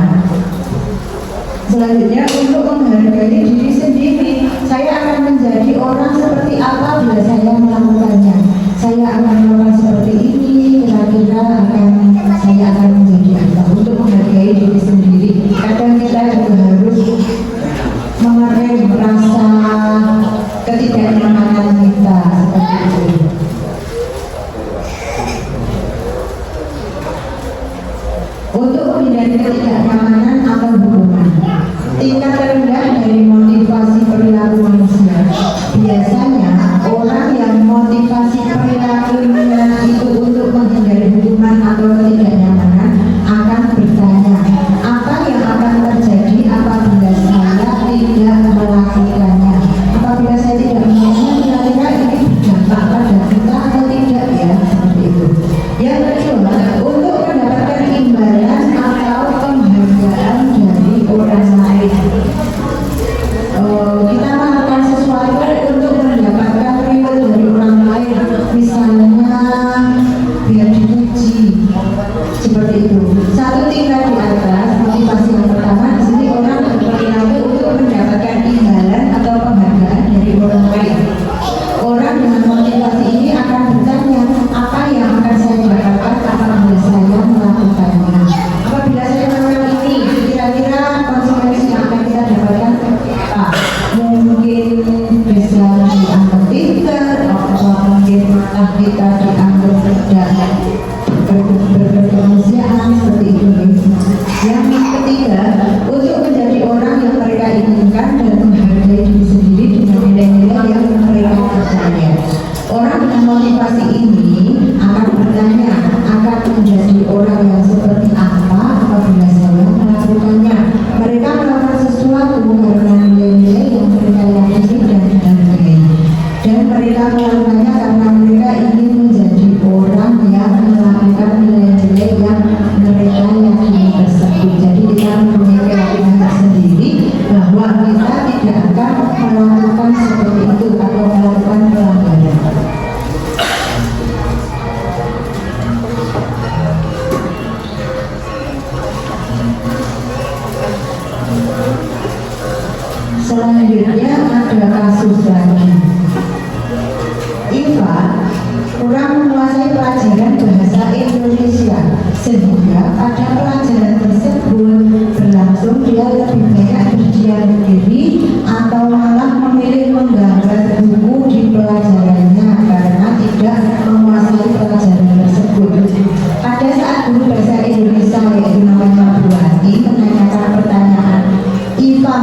Selanjutnya, untuk menghargai diri sendiri, saya akan menjadi orang seperti apa bila saya melakukannya? Saya akan melakukan seperti ini, kira-kira saya akan menjadi apa? Untuk menghargai diri sendiri, kadang kita juga harus mengerem rasa ketidaknyamanan kita seperti itu. Untuk menghindari ketidaknyamanan atau hukuman, tingkat terendah dari motivasi perilaku manusia. Biasanya orang yang motivasi perilakunya itu untuk menghindari hukuman atau ketidaknyamanan akan bertanya, apa yang akan terjadi apabila saya tidak melakukannya? Apabila saya tidak melakukannya, kira-kira ini berdampak pada kita atau tidak ya? Seperti itu. Yang kedua, untuk mendapatkan imbalan atau penghargaan dari orang lain. Kita melakukan sesuatu untuk mendapatkan reward dari orang lain, misalnya biar dipuji, seperti itu. Satu tingkat di atas, motivasi yang pertama, di sini orang berperilaku untuk mendapatkan imbalan atau penghargaan dari orang lain. Orang dengan motivasi ini akan bertanya, apa yang akan saya dapatkan apabila saya melakukannya? Apabila saya melakukan ini, kira-kira konsekuensi yang akan kita dapatkan apa? Mungkin bisa dianggap pintar, atau mungkin malah kita dianggap tidak berkemanusiaan, seperti itu. Yang ketiga, untuk menjadi orang yang mereka inginkan dan menghargai diri sendiri dengan nilai-nilai yang mereka percaya. Orang dengan motivasi ini akan bertanya, akan menjadi orang yang seperti apa apabila saya melakukannya. Mereka melakukan sesuatu karena nilai-nilai yang mereka yakini dan hargai, dan mereka melakukannya karena mereka ingin menjadi orang yang melakukan nilai-nilai yang mereka yakini tersebut. Jadi kita mempunyai keyakinan tersendiri bahwa kita tidak akan melakukan seperti itu atau melakukan pelanggaran. Selanjutnya ada kasus lagi. Iva kurang menguasai pelajaran bahasa Indonesia, sehingga pada pelajaran tersebut berlangsung dia lebih banyak berdiam diri atau malah memilih menggambar buku di pelajarannya karena tidak menguasai pelajaran tersebut. Pada saat guru bahasa Indonesia yaitu namanya Bu Hati menanyakan pertanyaan, Iva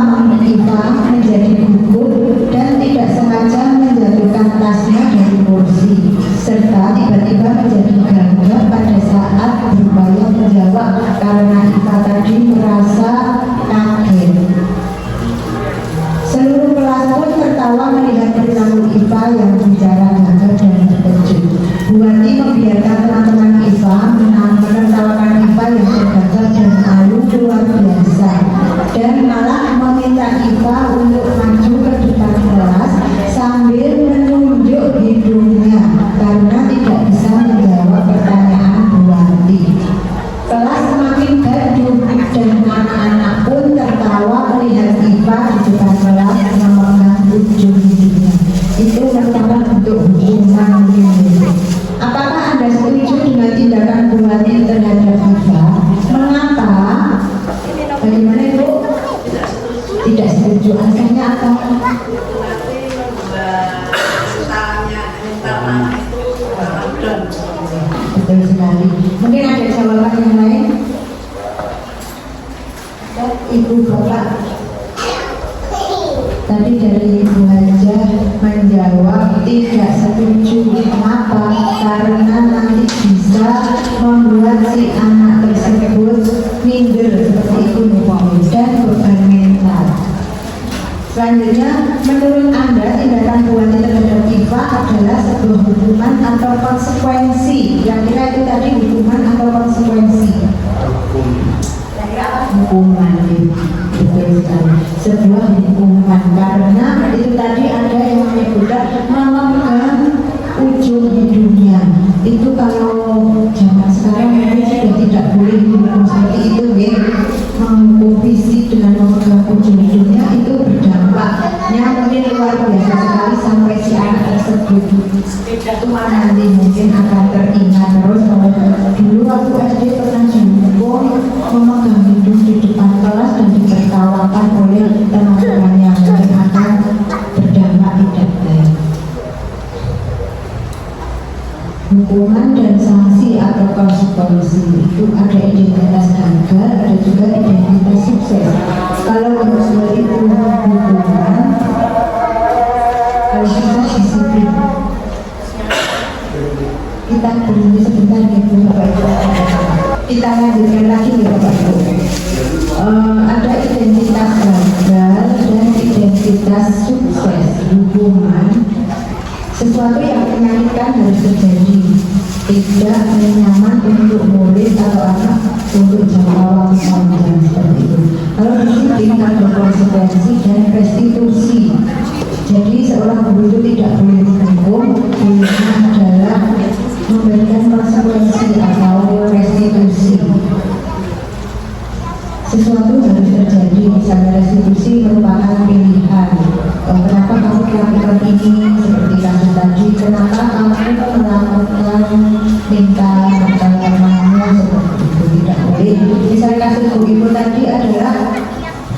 menjadi gugup dan tidak sengaja menjatuhkan tasnya dari kursi, serta tiba-tiba menjadi gagap pada saat berupaya menjawab karena Iva tadi merasa kaget. Seluruh kelas pun tertawa melihat perilaku Iva yang bicara gagap dan terkejut. Bu Hati membiarkan teman-teman Iva menertawakan Iva yang tergagap dan malu luar biasa, dan malah meminta Iva untuk maju ke depan kelas sambil menunjuk hidungnya karena tidak bisa menjawab pertanyaan Bu Hati. Kelas semakin gaduh dan anak-anak pun tertawa melihat Iva di depan kelas memegang ujung hidungnya. Itu merupakan bentuk hukuman ini. Apakah Anda setuju dengan tindakan Bu Hati terhadap Iva? Mengapa? Bagaimana Ibu? Tidak setuju. Alasannya apa? Betul sekali. Mungkin ada jawaban yang lain? Ibu Bapak tadi dari Ibu Haja menjawab tidak setuju. Kenapa? Karena nanti bisa membuat si anak tersebut minder seperti itu dan beban mental. Selanjutnya, menurut Anda tindakan Bu Wati terhadap Iva adalah sebuah hukuman atau konsekuensi? Kira-kira itu tadi hukuman atau konsekuensi? Hukuman, betul sekali. Sebuah hukuman karena itu tadi ada yang menyebutkan memegang ujung hidungnya. Itu kalau zaman sekarang mungkin sudah tidak boleh dihukum seperti itu, ya. Menghukum fisik dengan memegang ujung hidungnya itu berdampaknya mungkin luar biasa sekali sampai si anak tersebut tua nanti mungkin akan teringat terus bahwa dulu waktu SD pernah dihukum memegang hidung di depan kelas dan ditertawakan oleh teman-teman yang mungkin akan berdampak tidak baik. Hukuman dan sanksi atau konsekuensi itu ada identitas gagal, ada juga identitas sukses. Kalau untuk itu hukuman, kalau kita disiplin, kita berhenti sebentar ya Bu Bapak Ibu. Kita lanjutkan lagi ya Bapak Ibu. Ada identitas gagal dan identitas sukses. Hukuman sesuatu yang menyakitkan harus terjadi, tidak nyaman untuk murid atau anak untuk jangka waktu panjang seperti itu. Kalau disiplin ada konsekuensi dan restitusi. Jadi seorang guru itu tidak boleh menghukum, bolehnya adalah memberikan konsekuensi atau restitusi. Sesuatu harus terjadi, misalnya restitusi merupakan pilihan. Kenapa kamu melakukan ini seperti kasus tadi? Kenapa kamu melakukan minta temanmu seperti itu? Tidak boleh. Misalnya kasus Bu Ibu tadi adalah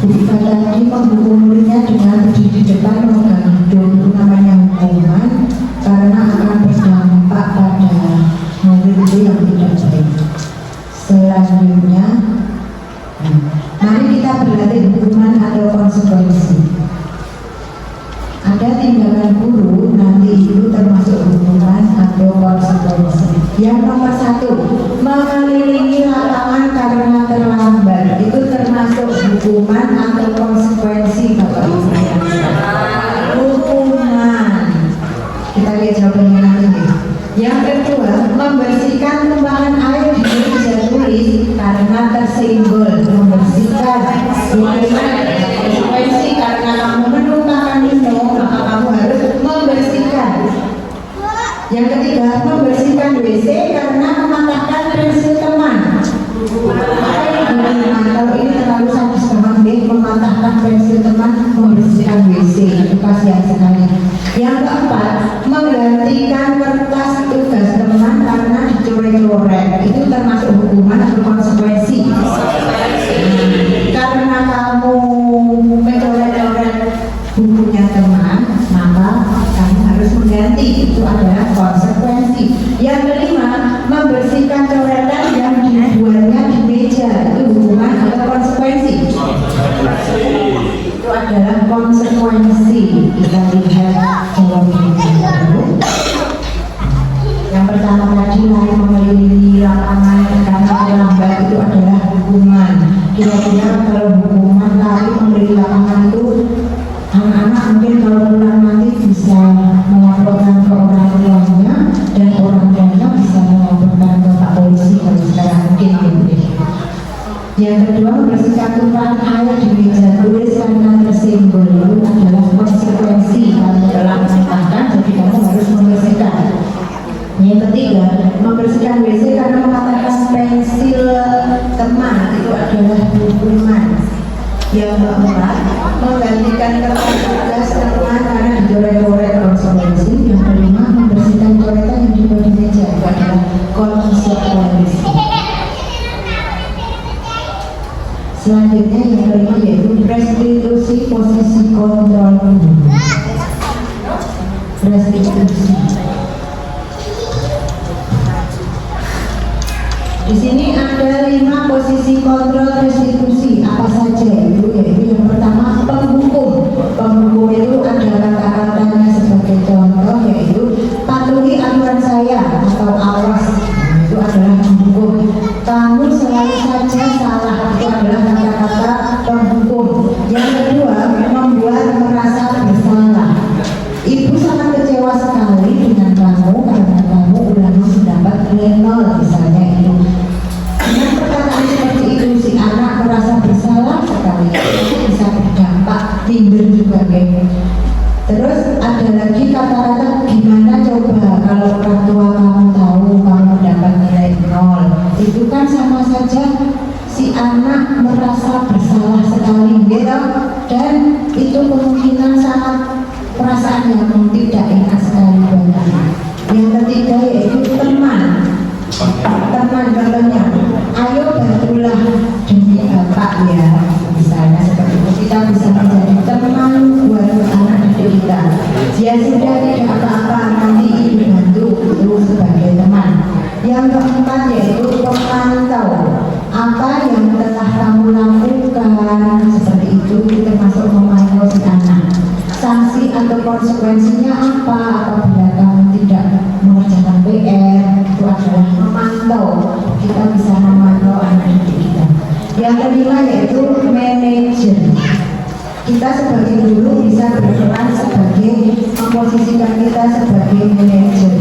Bu Ibu tadi menghukum muridnya dengan berdiri di depan memegang hidung. Itu namanya hukuman karena akan berdampak pada murid itu yang tidak baik. Selanjutnya, mari kita berlatih hukuman atau konsekuensi. Ada tindakan guru nanti itu termasuk hukuman atau konsekuensi. Yang nomor 1, mengelilingi lapangan karena terlambat, itu termasuk hukuman atau konsekuensi Bapak Ibu. Hukuman. Kita lihat jawabannya nanti. Yang kedua, membersihkan tumpahan air di meja tulis karena tersenggol. Membersihkan konsekuensi karena kamu menumpahkan minum, maka kamu harus membersihkan. Yang ketiga, membersihkan WC karena mematahkan pensil teman. Kalau ini terlalu sadis teman, mematahkan pensil teman, membersihkan WC, itu kasihan sekali. Yang keempat, menggantikan kertas tugas teman karena dicoret-coret, itu termasuk hukuman atau konsekuensi. Karena kamu mencoret-coret bukunya teman, maka kamu harus mengganti, itu adalah konsekuensi. Yang kelima, membersihkan coretan yang dibuatnya di meja, itu hukuman atau konsekuensi. Itu adalah konsekuensi. Kita lihat jawabannya dulu. Yang pertama tadi mengelilingi lapangan karena terlambat, itu adalah hukuman. Kira-kira kalau hukuman kali memberi lapangan itu, anak-anak mungkin kalau pulang nanti bisa melaporkan ke orang tuanya dan orang tuanya bisa melaporkan ke Pak Polisi kalau sekarang mungkin gitu. Yang kedua, membersihkan tumpahan air di meja tulis karena tersenggol, itu adalah konsekuensi. Kalau telah mematahkan, jadi kamu harus membersihkan. Yang ketiga, membersihkan WC karena mematahkan pensil teman, itu adalah hukuman. Yang keempat, menggantikan kertas tugas teman karena dicoret-coret, konsekuensi. Yang kelima, membersihkan coretan yang dibuat di meja, itu adalah konsekuensi. Selanjutnya yang kelima yaitu restitusi posisi kontrol. Restitusi. Di sini ada 5 posisi kontrol restitusi. Apa saja itu? Yaitu yang pertama penghukum. Penghukum itu ada kata-katanya seperti kata-kata penghukum. Yang kedua, membuat merasa bersalah. Ibu sangat kecewa sekali dengan kamu karena kamu udah mendapat nilai 0 misalnya itu. Dengan perkataan seperti itu si anak merasa bersalah sekali. Itu bisa berdampak timbul juga, geng. Terus ada lagi kata-kata gimana coba kalau orang tua kamu tahu kamu dapat nilai 0. Itu kan sama saja si anak merasa bersalah sekali gitu. Dan itu kemungkinan sangat perasaan yang tidak enak sekali buat anak. Yang ketiga yaitu teman contohnya, ayo bantulah demi bapak ya, misalnya seperti itu. Kita bisa menjadi teman buat anak didik kita. Ya sudah, tidak apa-apa, nanti ibu bantu, itu sebagai teman. Yang keempat yaitu pemantau apa yang telah kamu lakukan, seperti itu termasuk memantau si anak. Sanksi atau konsekuensinya apa apabila kamu tidak mengerjakan PR, itu adalah memantau. Kita bisa memantau anak didik kita. Yang kelima yaitu manajer. Kita sebagai guru bisa berperan sebagai memposisikan kita sebagai manajer.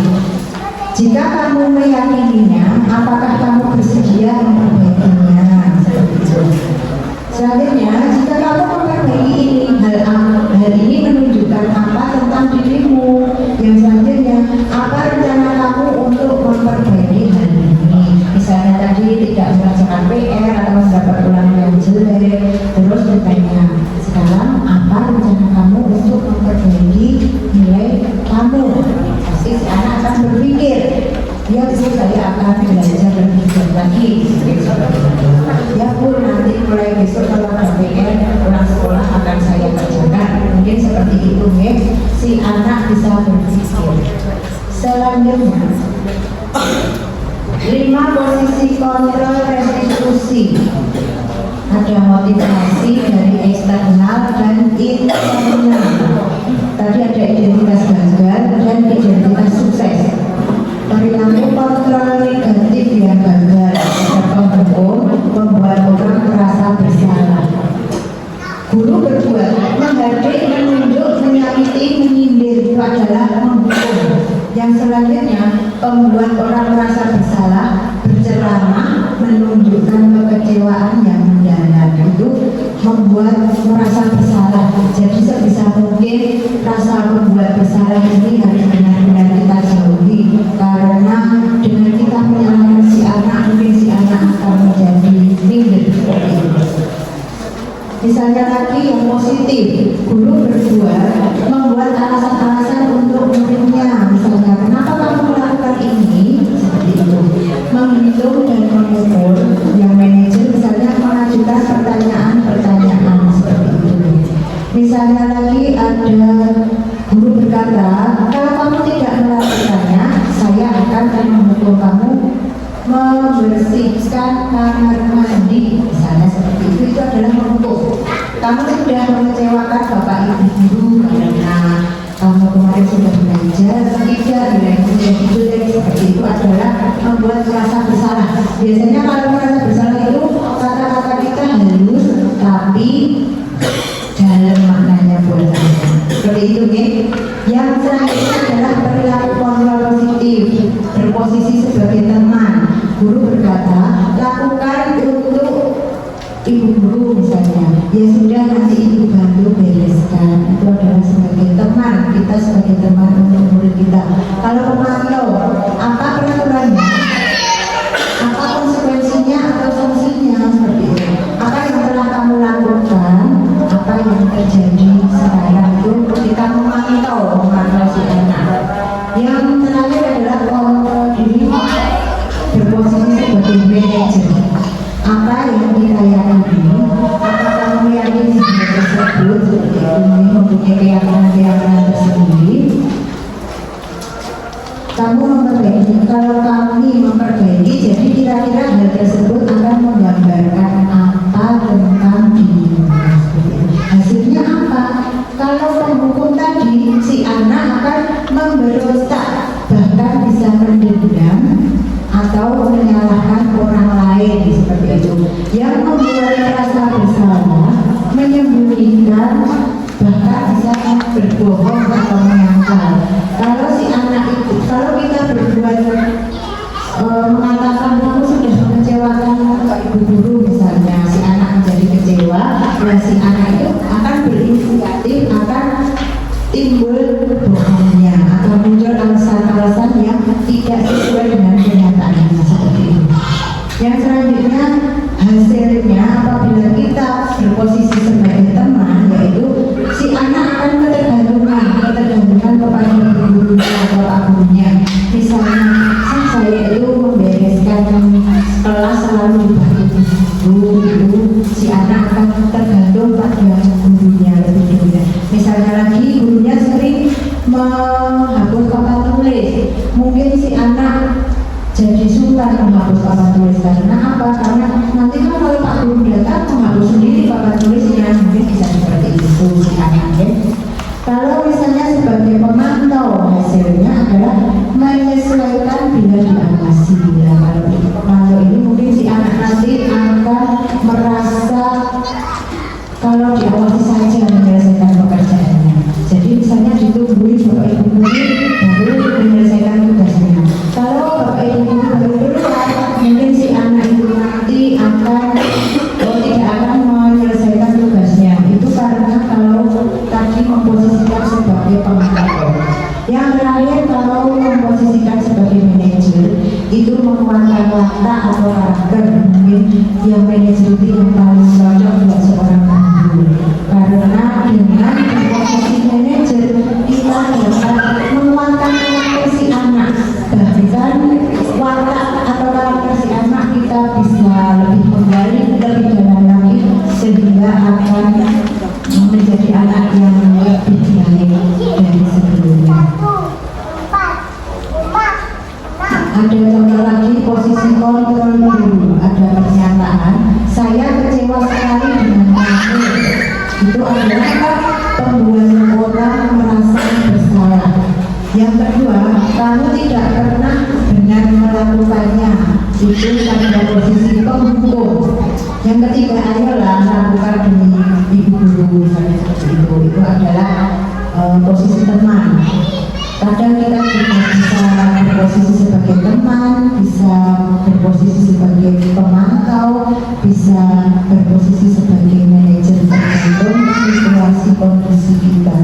Jika kamu meyakininya, apakah kamu bersedia memperbaikinya? Seperti itu. Selanjutnya, jika kamu memperbaiki ini, hal ini menunjukkan apa tentang dirimu. Yang selanjutnya, apa rencana kamu untuk memperbaiki hal ini? Misalnya tadi tidak mengerjakan PR atau mendapat ulangan yang jelek, terus bertanya, sekarang apa rencana kamu untuk memperbaiki nilai kamu? Pasti si anak akan berpikir, ya Bu, saya akan belajar lebih giat lagi. Ya Bu, nanti mulai besok kalau ada PR pulang sekolah akan saya kerjakan. Mungkin seperti itu ya, si anak bisa berpikir. Selanjutnya, 5 posisi kontrol restitusi. Ada motivasi dari eksternal dan internal. Tadi ada identitas gagal dan identitas sukses. Perilaku kontrol negatif yang gagal atau penghukum membuat orang merasa bersalah. Guru berbuat menghardik, menunjuk, menyakiti, menyindir, itu adalah menghukum. Yang selanjutnya, membuat orang merasa bersalah, berceramah, menunjukkan kekecewaan yang mendalam, itu membuat merasa bersalah. Jadi sebisa mungkin rasa membuat bersalah ini harus benar-benar kita jauhi, karena dengan kita menyalahkan si anak, mungkin si anak akan menjadi minder seperti itu. Misalnya lagi yang positif, guru berbuat membuat alasan-alasan untuk muridnya. Misalnya, kenapa kamu melakukan ini? Seperti itu. Menghitung dan mengukur. Yang manajer misalnya mengajukan pertanyaan-pertanyaan seperti itu. Misalnya lagi ada guru berkata, kalau kamu tidak melakukannya, saya akan menghukum kamu membersihkan kamar mandi, misalnya seperti itu adalah menghukum. Kamu sudah mengecewakan bapak ibu guru karena kamu kemarin sudah belajar tidak nilainya jelek, seperti itu adalah membuat merasa bersalah. Biasanya kalau merasa bersalah itu kata-kata kita halus tapi dalam maknanya buat saya. Seperti itu ya. Yang selanjutnya adalah perilaku kontrol positif, berposisi sebagai teman. Guru berkata, lakukan untuk ibu guru misalnya. Ya sudah, nanti ibu bantu bereskan. Itu adalah sebagai teman, kita sebagai teman untuk murid kita. Kalau pemantau, apa peraturannya? Apa konsekuensinya atau sanksinya, seperti itu. Apa yang telah kamu lakukan, apa yang terjadi sekarang, itu kita memantau si anak. Yang terakhir adalah kontrol diri, berposisi sebagai manajer. Apa yang kita yakini, apakah kamu meyakini hal tersebut, seperti itu, mempunyai keyakinan tersendiri. Kamu memperbaiki, kalau kami memperbaiki, jadi kira-kira hal tersebut akan menggambarkan apa tentang dirimu. Hasilnya apa? Kalau penghukum tadi, si anak akan memberontak, bahkan bisa mendendam atau menyalahkan orang lain, seperti itu. Yang membuat rasa bersalah nah si anak itu akan berinisiatif, akan timbul bohongnya atau muncul alasan-alasan yang tidak sesuai dengan kenyataannya seperti itu. Yang selanjutnya hasilnya apabila kita berposisi sebagai teman, yaitu si anak akan ketergantungan kepada gurunya atau pak gurunya. Misalnya saya itu membereskan kelas selalu bagi guru, si anak akan tergantung pada gurunya lebih dulu. Misalnya lagi gurunya sering menghapus papan tulis, mungkin si anak jadi sukar menghapus papan tulis. Karena apa? Karena nanti kan kalau pak guru datang menghapus sendiri papan tulisnya, mungkin bisa seperti itu si anaknya. Kalau misalnya sebagai pemantau, hasilnya adalah menyesuaikan bila diawasi. Nah, kalau pemantau ini mungkin si anak nanti akan merasa kalau diawasi saja menyelesaikan pekerjaannya. Jadi misalnya ditungguin bapak ibu guru baru menyelesaikan tugasnya. Kalau bapak ibu guru baru keluar, mungkin si anak itu nanti akan tidak akan menyelesaikan tugasnya. Itu karena kalau tadi memposisikan sebagai pemantau. Yang terakhir, kalau memposisikan sebagai manajer, itu menguatkan watak atau karakter. Mungkin yang manajer itu yang paling cocok buat seorang guru, karena dengan posisi manajer kita dapat menguatkan karakter si anak. Bahkan watak atau karakter si anak kita bisa lebih menggali lebih dalam lagi, sehingga akan menjadi anak yang lebih baik dari sebelumnya. Ada contoh lagi posisi kontrol guru. Ada pernyataan, saya kecewa sekali dengan kamu. Itu adalah pembuat orang merasa bersalah. Yang kedua, kamu tidak pernah benar melakukannya. Itu pada posisi penghukum. Yang ketiga, ayolah lakukan demi ibu guru, misalnya seperti itu. Itu adalah posisi teman. Kadang kita juga bisa berposisi sebagai teman, bisa berposisi sebagai pemantau, bisa berposisi sebagai manajer, tergantung situasi kondisi kita.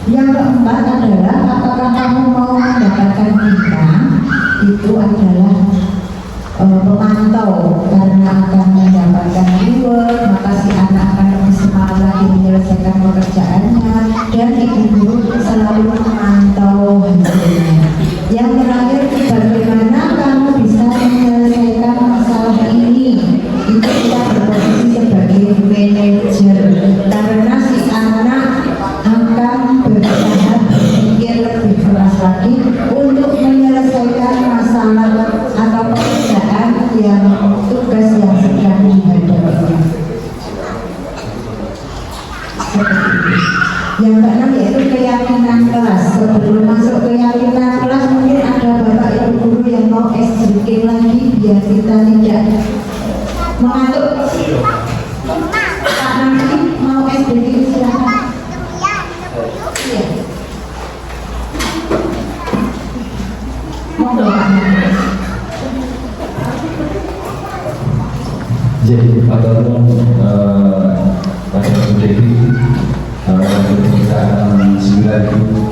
Yang keempat adalah apakah kamu mau mendapatkan bintang? Itu adalah pemantau, karena akan mendapatkan reward, maka si anak akan lebih semangat lagi menyelesaikan pekerjaannya, dan ibu guru selalu memantau hasilnya. Yang terakhir, bagaimana kamu bisa menyelesaikan masalah ini? Itu kita berposisi sebagai manajer, karena si anak akan berusaha berpikir lebih keras lagi untuk menyelesaikan masalah atau pekerjaan yang tugas yang sedang dihadapinya. Yang keenam yaitu keyakinan kelas. Sebelum masuk keyakinan kelas, mungkin ada bapak ibu guru yang mau SJK lagi biar kita tidak mengantuk. Pak nanti mau SJK silakan. Iya. Monggo Pak. Jadi pada pada menjadi permintaan 9.000.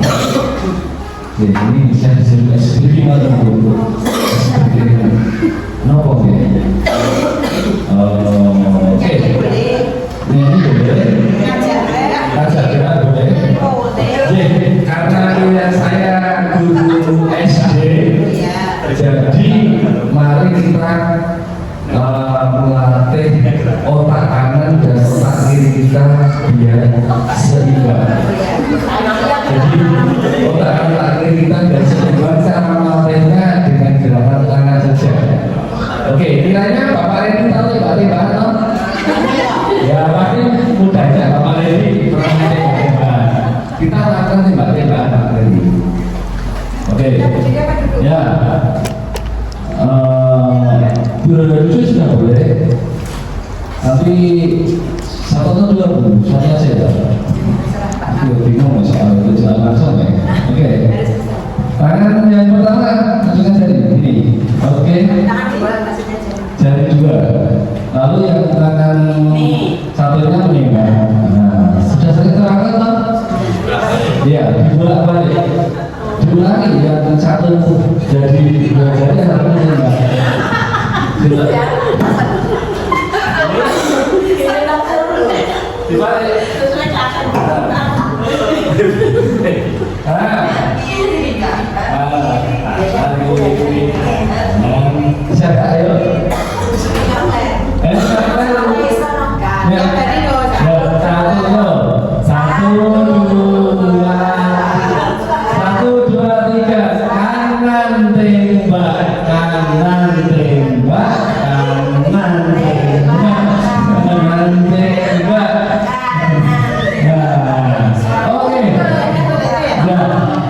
Jadi ini bisa disebut SPP atau SPP nopo ya. Oke. Ini boleh. Ngajar boleh. Jadi karena kuliah saya guru SD, jadi mari kita melatih otak kanan dan otak kiri kita biar seimbang. Jadi otak kiri kita biar seimbang, cara melatihnya dengan gerakan tangan saja. Oke, kiranya Bapak Reni tahu ya Pak Reni? Ya pasti mudahnya Bapak Reni pernah bagaimana. Kita lakukan Mbak Reni. Oke, ya. Dua-dua sudah boleh, tapi satu atau dua pun saya saja. Aku bingung soal itu jalan langsung ya. Oke. Tangan yang pertama langsung jari ini. Oke. Jari dua. Lalu yang tangan satunya meninggal. bolak-balik. Diulangi yang satu jadi dua jadi harusnya enggak. Dibalik. Siapa ayo? Satu, dua, tiga. Kanan tembak, kanan tembak, kanan tembak, kanan tembak. Nah, oke. Nah,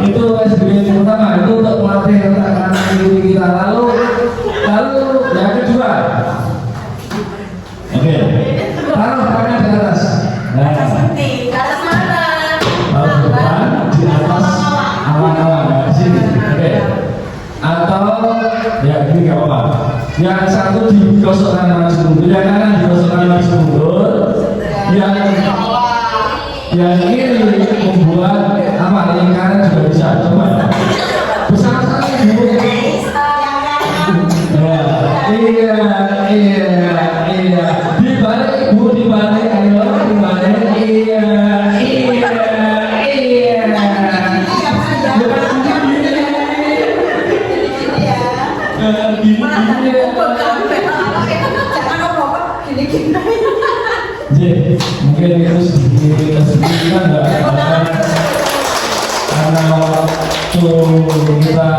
itu SBY yang pertama, itu untuk melatih kanan kiri kita. Lalu yang kedua. Oke. Taruh tangan di atas. Nah, di atas awan-awan di sini. Oke. Atau ya ini nggak apa-apa. Yang satu digosokkan maju mundur, yang kanan digosokkan maju mundur. Yang kiri membuat apa? Yang kanan juga bisa. Coba. Bersama-sama ibu. Iya. Dibalik ibu, dibalik, ayo dibalik. Iya. Mungkin itu sedikit kan karena waktu kita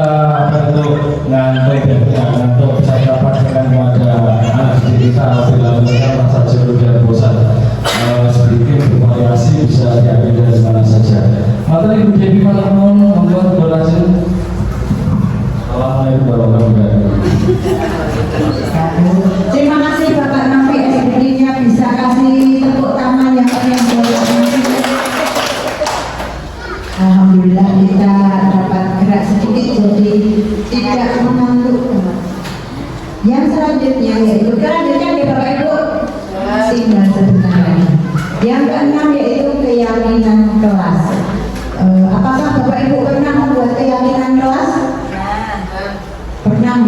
untuk ngantuk ngantuk bisa dapat dengan wadah anak kita bila mereka merasa jenuh dan bosan sedikit bervariasi bisa diambil dari mana saja. Materi Ibu Dewi Malamun membuat berhasil. Assalamualaikum warahmatullahi wabarakatuh. Terima kasih Bapak Nafi SPD-nya, bisa kasih tepuk tangan yang boleh. Alhamdulillah kita dapat gerak sedikit jadi tidak mengantuk. Yang selanjutnya yaitu di Bapak Ibu tinggal sebentar lagi. Yang keenam yaitu keyakinan kelas. Apakah Bapak Ibu pernah membuat keyakinan kelas? Pernah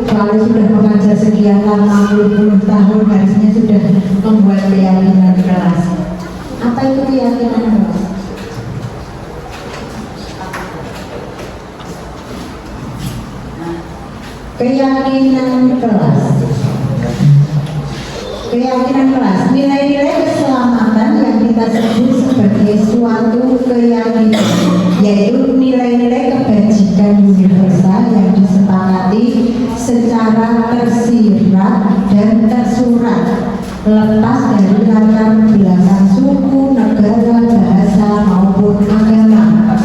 kalau sudah mengajar sekian lama 60 tahun harusnya sudah membuat keyakinan kelas. Apa itu keyakinan kelas? Keyakinan kelas. Keyakinan kelas, nilai-nilai keselamatan yang kita sebut sebagai suatu keyakinan, yaitu nilai-nilai kebajikan universal yang disepakati secara tersirat dan tersurat, lepas dari latar belakang suku, negara, bahasa maupun agama.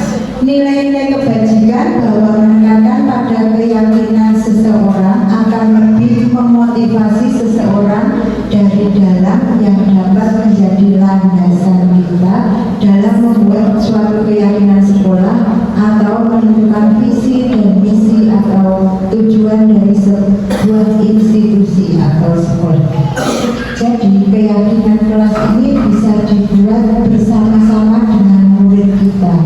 Nilai-nilai kebajikan bahwa menekankan pada keyakinan seseorang akan lebih memotivasi seseorang dari dalam yang dapat menjadi landasan kita dalam membuat suatu keyakinan sekolah atau menentukan visi dan misi atau tujuan dari sebuah institusi atau sekolah. Jadi keyakinan kelas ini bisa dibuat bersama-sama dengan murid kita.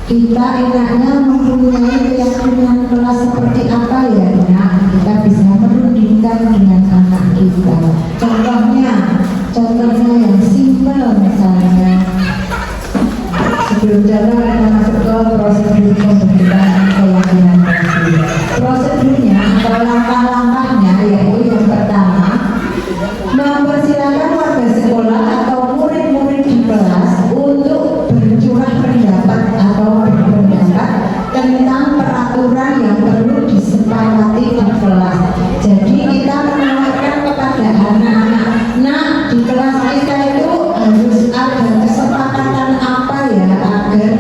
Kita enaknya mempunyai keyakinan kelas seperti apa ya? Nah, kita bisa merundingkan dengan anak kita. Contohnya yang simpel misalnya. Sebelum jalan kita masuk ke prosedur pembentukan keyakinan kelas. Prosedurnya atau langkah-langkahnya yaitu yang pertama, mempersilakan warga sekolah atau murid-murid di kelas untuk bercurah pendapat atau berpendapat tentang peraturan yang perlu disepakati di kelas. Jadi kita menawarkan kepada anak-anak, nah di kelas kita itu harus ada kesepakatan apa ya agar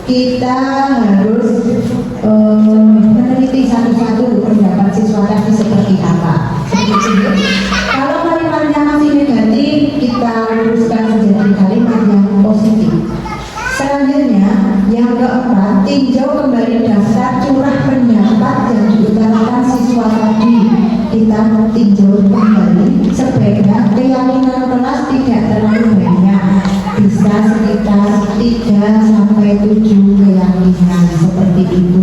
kita harus meneliti satu-satu pendapat siswa tadi seperti apa. Seperti itu. Kalau kalimatnya masih negatif, kita luruskan menjadi kalimat yang positif. Selanjutnya, yang keempat, tinjau kembali daftar curah pendapat yang diutarakan siswa tadi. Kita tinjau kembali, sebaiknya keyakinan kelas tidak terlalu banyak, bisa sekitar 3-7 keyakinan seperti itu.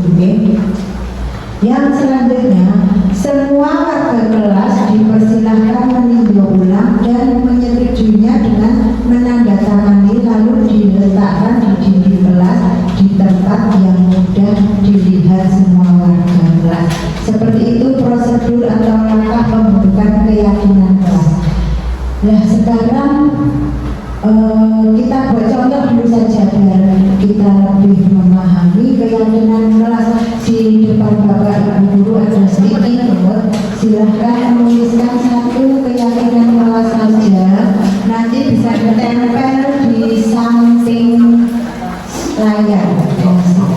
Yang selanjutnya, semua warga kelas dipersilahkan meninjau ulang dan menyetujuinya dengan menandatangani lalu diletakkan di dinding kelas di tempat yang mudah dilihat semua warga kelas. Seperti itu prosedur atau langkah pembentukan keyakinan kelas. Nah sekarang kita buat contoh dulu saja biar kita lebih memahami keyakinan kelas. Di depan Bapak Ibu Guru ada sedikit note. Silahkan menuliskan satu keyakinan kelas saja. Nanti bisa ditempel di samping layar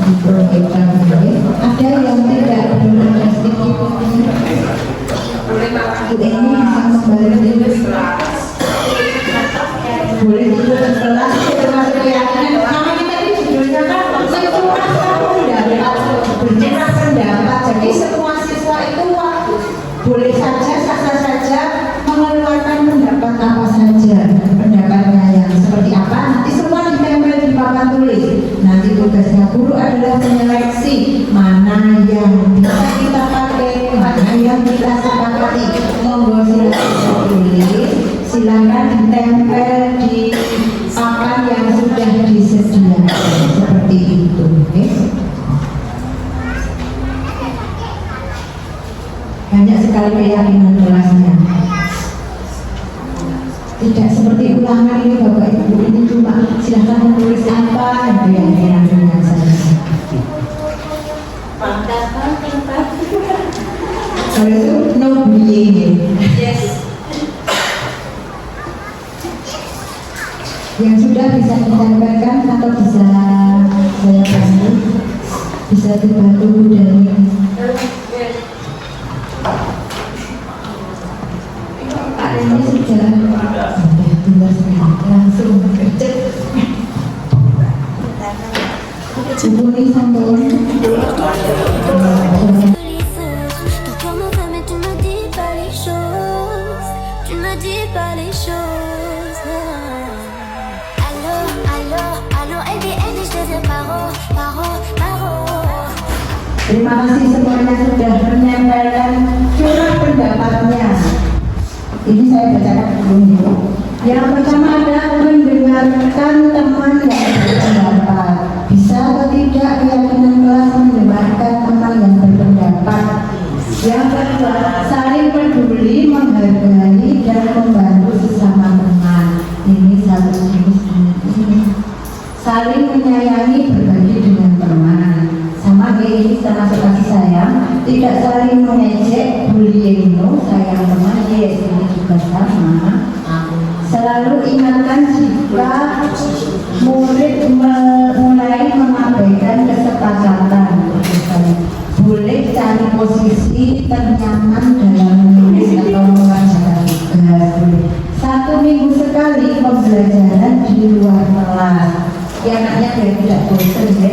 di proyektor ini. Ada yang tidak belum ada sedikit ini bisa kembali boleh ikut kelas termasuk keyakinan. Namanya tadi judulnya kan bercerah pendapat. Jadi semua siswa itu boleh saja, sah-sah saja mengeluarkan pendapat apa saja, pendapatnya yang seperti apa. Nanti semua ditempel di papan tulis. Nanti tugasnya guru adalah menyeleksi mana yang bisa kita pakai, mana yang kita sepakati. Monggo silakan tulis, silakan ditempel di papan yang sudah disediakan seperti itu. Banyak sekali keyakinan kelasnya. Tidak seperti ulangan ini Bapak Ibu, ini cuma silahkan menulis apa keyakinan dengan saya. Kalau itu no bullying. Yes. Yang sudah bisa ditempelkan atau bisa saya bantu, bisa dibantu dari Pak ini sudah langsung kerja. Hubungi sampun. Ton corps me fait mais tu me dis pas les choses. Tu me dis pas les choses. Allô, allô, allô, Eddie, je te dis paro, paro, paro. Terima kasih semuanya sudah menyampaikan curah pendapatnya. Ini saya bacakan dulu. Yang pertama adalah mendengarkan teman yang berpendapat. Bisa atau tidak keyakinan kelas mendengarkan teman yang berpendapat. Yang kedua, saling peduli, menghargai dan membantu sesama teman. Ini satu jenis ini. Saling menyayangi, berbagi dengan teman. Sama kayak ini termasuk kasih sayang. Tidak saling mengejek, bullying, no, sayang teman, yes, ini juga sama. Selalu ingatkan jika murid mulai mengabaikan kesepakatan. Boleh cari posisi ternyaman dalam menulis atau mengerjakan tugas. 1 minggu sekali pembelajaran di luar kelas. Ya anaknya biar tidak bosan ya.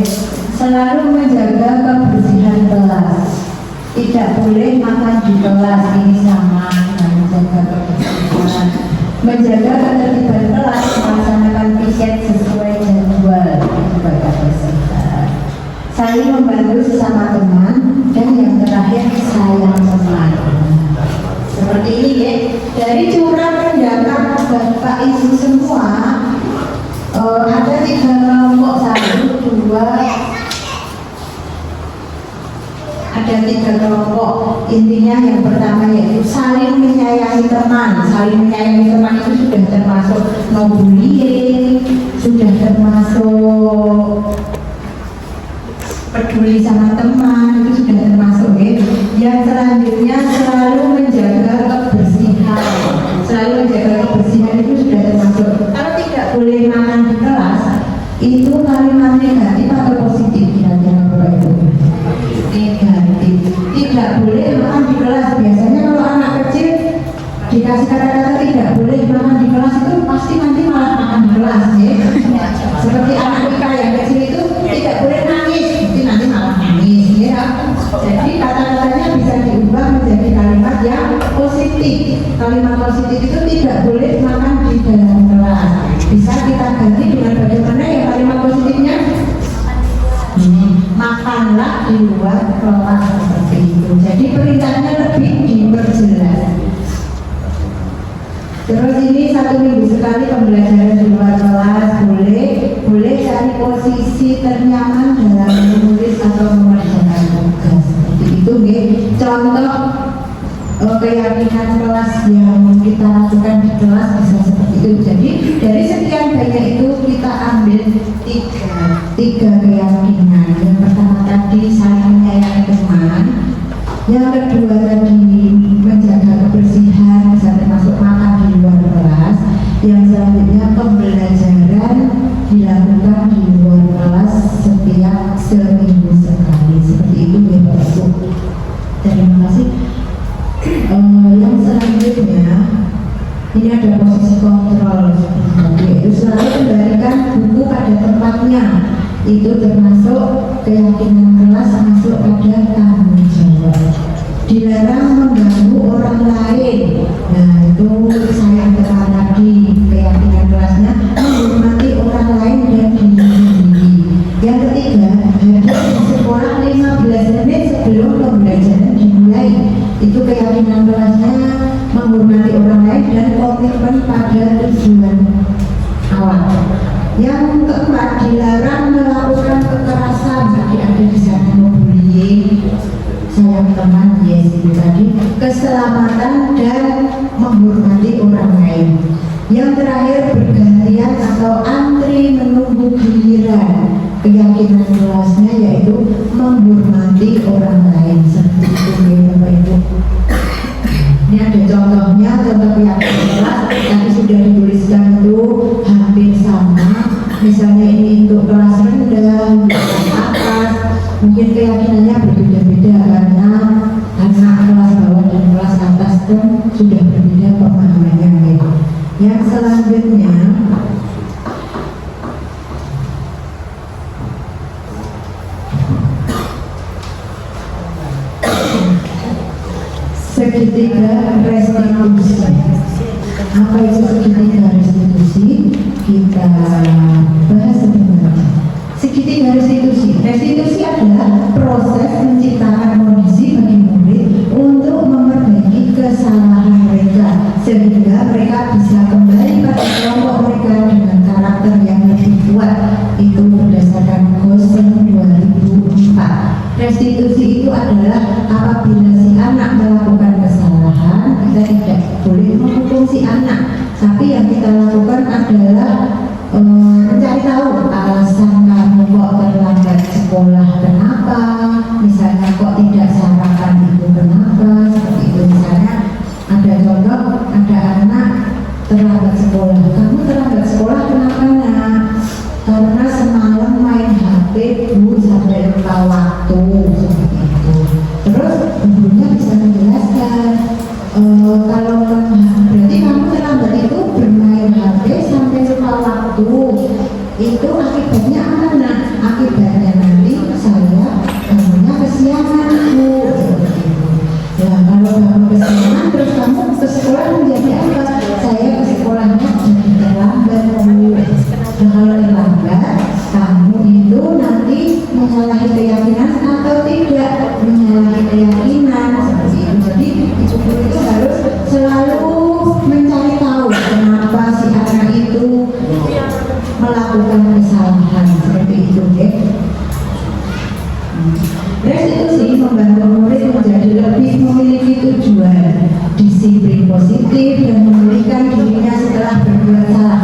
Selalu menjaga kebersihan kelas. Tidak boleh makan di kelas, ini sama dengan menjaga kebersihan. Menjaga ketertiban kelas, melaksanakan piket sesuai jadwal, juga kebersihan. Saling membantu sesama teman, dan yang terakhir sayang teman. Seperti ini ya. Dari curah pendapat Bapak Ibu semua, ada 3 kelompok, 1, 2. Ada 3 kelompok. Intinya yang pertama yaitu saling menyayangi teman. Saling menyayangi teman itu sudah termasuk no bullying, sudah termasuk peduli sama teman, itu sudah termasuk ya. Yang selanjutnya selalu menjaga kebersihan. Selalu menjaga kebersihan itu sudah termasuk. Kalau tidak boleh makan di kelas, itu kalimat negatif atau Terus ini 1 minggu sekali pembelajaran di luar kelas, boleh cari posisi ternyaman dalam menulis atau mengerjakan tugas. Seperti itu, contoh keyakinan kelas yang kita lakukan di kelas bisa seperti itu. Jadi dari sekian banyak itu kita ambil tiga keyakinan. Yang pertama tadi saling menyayangi teman, yang kedua tadi menjaga kebersihan, bisa termasuk makan di luar kelas. Yang selanjutnya pembelajaran dilakukan di luar kelas setiap seminggu sekali. Seperti itu ya Pak Ibu. Terima kasih. Yang selanjutnya ini ada posisi kontrol, yaitu selalu kembalikan buku pada tempatnya. Itu termasuk keyakinan kelas, masuk pada tanggung jawab. Dilarang mengganggu orang lain. Nah itu saya katakan tadi keyakinan kelasnya menghormati orang lain dan diri sendiri. Yang ketiga, hadir di sekolah 15 menit sebelum pembelajaran dimulai. Itu keyakinan kelasnya menghormati orang lain dan komitmen pada tujuan awal. Yang keempat, dilarang melakukan kekerasan. Tadi ada di sana bullying, sayang teman, yes itu tadi. Keselamatan dan menghormati orang lain. Yang terakhir, bergantian atau antri menunggu giliran. Keyakinan kelasnya yaitu menghormati orang lain. Seperti itu ya Bapak Ibu. Ini ada contohnya, contoh keyakinan kelas tadi sudah dituliskan itu hampir sama. Misalnya ini untuk kelas rendah, kelas atas, mungkin keyakinannya berbeda-beda karena anak kelas bawah dan kelas atas pun sudah berbeda pemahamannya. Yang selanjutnya segitiga restitusi. Apa itu segitiga restitusi? Kita bahas sebentar. Segitiga restitusi. Restitusi adalah proses menciptakan kondisi bagi murid untuk memperbaiki kesalahan mereka sehingga mereka bisa kembali pada kelompok mereka dengan karakter yang lebih kuat. Itu berdasarkan Gosen 2004. Restitusi itu adalah apabila si anak melakukan kesalahan, kita tidak boleh menghukum si anak, tapi yang kita lakukan adalah mencari tahu alasan kamu kok terlambat sekolah kenapa, misalnya kok tidak sarapan itu kenapa, seperti itu. Misalnya ada contoh, ada anak terlambat sekolah, kamu terlambat sekolah kenapa nak? Karena semalam main HP Bu sampai lupa waktu, seperti itu. Terus ibunya bisa menjelaskan, kalau berarti kamu terlambat itu bermain HP sampai lupa waktu, itu akibatnya apa nak? Akibatnya nanti saya kamunya kesiangan Bu, seperti itu. Ya kalau kamu kesiangan terus kamu ke sekolah menjadi apa? Saya ke sekolahnya jadi terlambat Bu. Nah kalau terlambat, kamu itu nanti menyalahi keyakinan atau tidak menyalahi keyakinan, seperti itu. Jadi itu harus selalu mencari tahu kenapa si anak itu melakukan kesalahan, seperti itu ya. Restitusi membantu murid menjadi lebih memiliki tujuan, disiplin positif dan memulihkan dirinya setelah berbuat salah.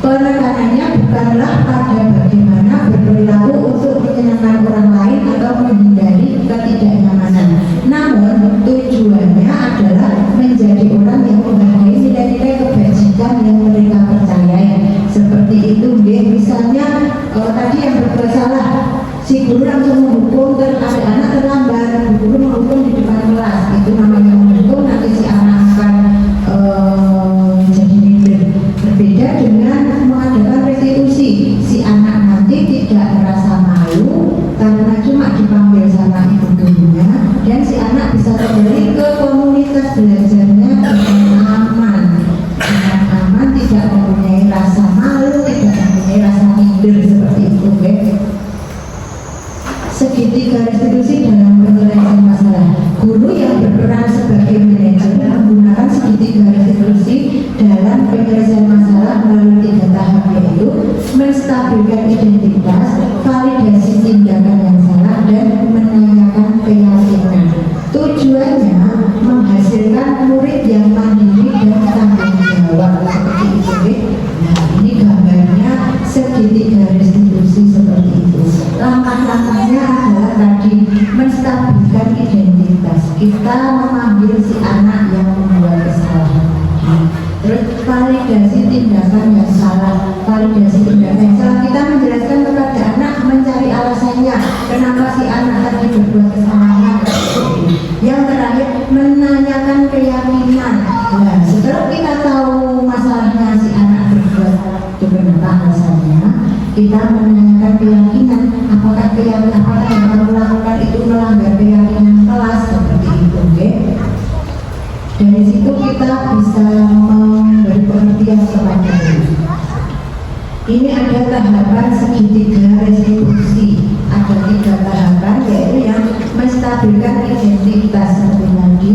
Penekanannya bukanlah pada bagaimana berperilaku untuk menyenangkan orang lain atau menghindari ketidaknyamanan, namun tujuannya adalah menjadi orang yang menghargai nilai-nilai kebajikan yang mereka percayai. Seperti itu, misalnya tadi yang berbuat salah, si guru langsung menghukum, ada anak terlambat, guru menghukum di depan kelas, itu namanya menghukum, nanti si anak akan jadi minder. Berbeda dengan mengadakan restitusi, si anak menstabilkan identitas, validasi tindakan yang salah, dan menanyakan keyakinan. Tujuannya menghasilkan murid yang mandiri dan tanggung jawab seperti itu. Nah, ini gambarnya segitiga restitusi seperti itu. Langkah-langkahnya adalah tadi menstabilkan identitas. Kita memanggil si anak yang membuat kesalahan. Terus validasi tindakan yang salah. Validasi tindakan yang salah, kita menjelaskan kepada anak, mencari alasannya kenapa si anak tadi berbuat kesalahan. Yang terakhir menanyakan keyakinan. Nah, setelah kita tahu masalahnya si anak berbuat itu kenapa alasannya, kita menanyakan keyakinan. Apakah yang kamu lakukan itu melanggar keyakinan kelas seperti itu, okay? Dari situ kita bisa memberi pengertian kepada diri. Ini ada tahapan segitiga restitusi. Ada 3 tahapan, yaitu yang menstabilkan identitas seperti tadi.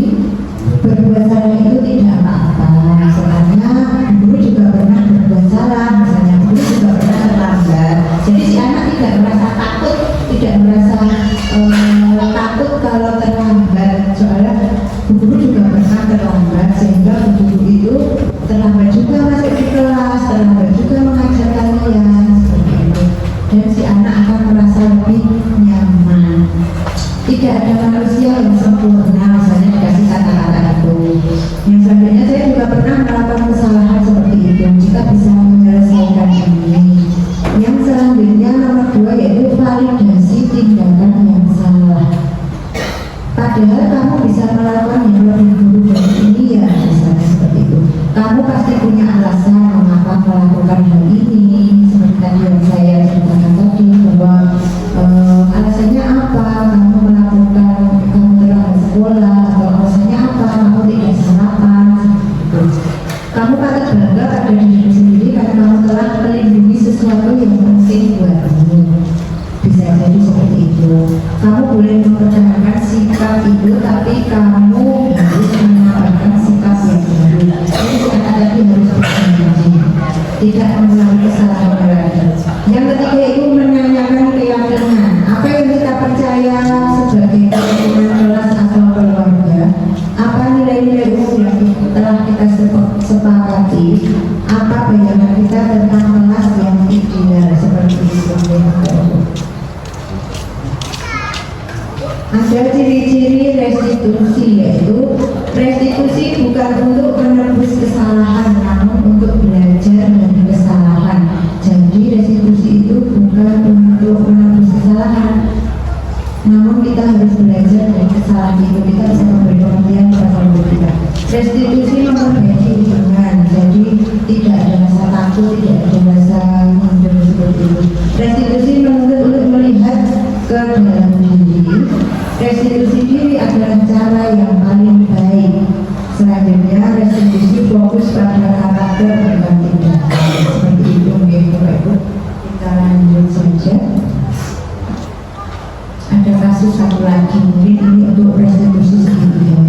Berbuat salah itu tidak apa-apa. Misalnya guru juga pernah berbuat salah, misalnya guru juga pernah terlambat. Jadi si anak tidak merasa takut, tidak merasa takut kalau terlambat. Soalnya guru juga pernah terlambat, sehingga guru itu terlambat juga masuk di kelas, terlambat juga mengajarkannya yang seperti itu. Dan si anak akan merasa lebih nyaman. Tidak ada manusia yang sempurna, misalnya dikasih kata-kata itu. Yang selanjutnya, saya juga pernah melakukan kesalahan seperti itu. Kita bisa menyelesaikan ini. Yang selanjutnya nomor 2 yaitu validasi tindakan yang salah. Padahal kamu bisa melakukan yang lebih buruk dari ini ya, misalnya seperti itu. Kamu pasti punya alasan mengapa melakukan hal ini. Seperti tadi yang saya ceritakan tadi, bahwa alasannya apa kamu melakukan, kamu terlambat sekolah, atau alasannya apa kamu tidak sarapan. Kamu patut bangga pada diri sendiri karena kamu telah melindungi sesuatu yang penting buatmu. Bisa jadi seperti itu. Kamu boleh mempertahankan sikap itu, tapi kamu harus menawarkan sikap yang baru. Jadi kata tadi harus berjanji, tidak mengulangi kesalahan lagi. Yang ketiga itu menanyakan keyakinan. Apa yang kita percaya sebagai keyakinan kelas atau keluarga? Apa nilai-nilai umum yang telah kita sepakati? Apa bayangan kita tentang kelas yang ideal seperti itu? Ada ciri-ciri restitusi, yaitu restitusi bukan untuk menebus kesalahan, namun untuk belajar dari kesalahan. Jadi restitusi itu bukan untuk menebus kesalahan, namun kita harus belajar dari kesalahan itu. Kita bisa memberi pengertian kepada kita. Restitusi memperbaiki hubungan, jadi tidak ada rasa takut, tidak ada rasa mundur seperti itu. Restitusi menuntut untuk melihat ke dalam diri. Restitusi diri adalah cara yang paling baik. Selanjutnya restitusi fokus pada karakter dan tindakan. Seperti itu, Bapak Ibu. Kita lanjut saja. Ada kasus satu lagi, mungkin ini untuk restitusi segitiga.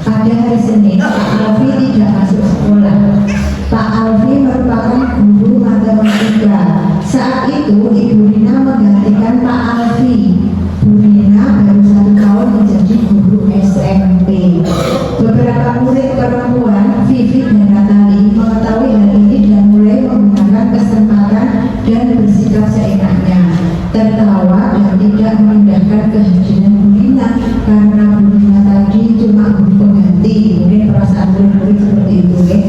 Pada hari Senin, Pak Alfi tidak masuk sekolah. Pak Alfi merupakan guru matematika. Saat itu Ibu Rina menggantikan Pak Alfi. Bu Rina baru 1 tahun menjadi guru SMP. Beberapa murid perempuan, Vivi dan Natali, mengetahui hal ini dan mulai menggunakan kesempatan dan bersikap seenaknya, tertawa dan tidak memindahkan kehadiran Bu Rina karena Bu Rina tadi cuma guru pengganti. Mungkin perasaan murid seperti itu, ya.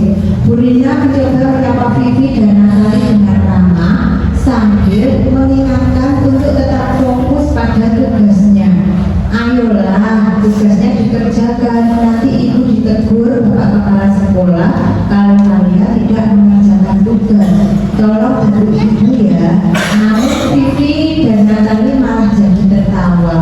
Bu Rina mencoba menyapa Vivi dan Natali dengan ramah sambil mengingatkan untuk tetap fokus pada tugasnya. Ayolah, tugasnya dikerjakan. Nanti ibu ditegur Bapak Kepala Sekolah kalau kalian tidak mengerjakan tugas. Tolong tegur ibu ya. Namun Vivi dan Natali malah jadi tertawa.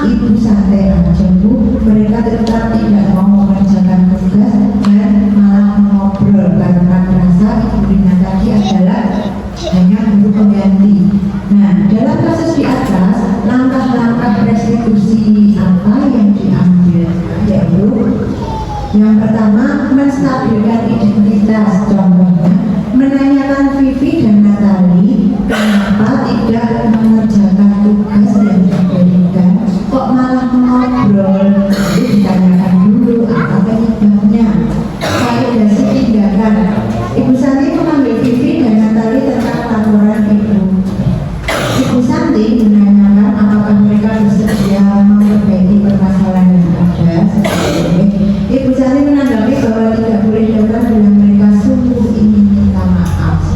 Ibu santai aja Bu. Mereka tetap tidak mau mengerjakan tugas dan malah mengobrol karena merasa Ibu Rina tadi adalah hanya guru pengganti. Nah, dalam kasus di atas, langkah-langkah restitusi apa yang diambil, yaitu yang pertama menstabilkan identitas. Contohnya menanyakan Vivi dan Natali Kenapa tidak mengerjakan tugas yang diberikan, kok malah ngobrol? Ditanyakan dulu apa penyebabnya. Validasi tindakan. Ibu Santi mengambil Vivi dan Natali tentang laporan ibu. Ibu Santi menanyakan apakah mereka bersedia memperbaiki permasalahan yang ada. Ibu Santi menanggapi bahwa tidak boleh datang bila mereka sungguh ingin minta maaf.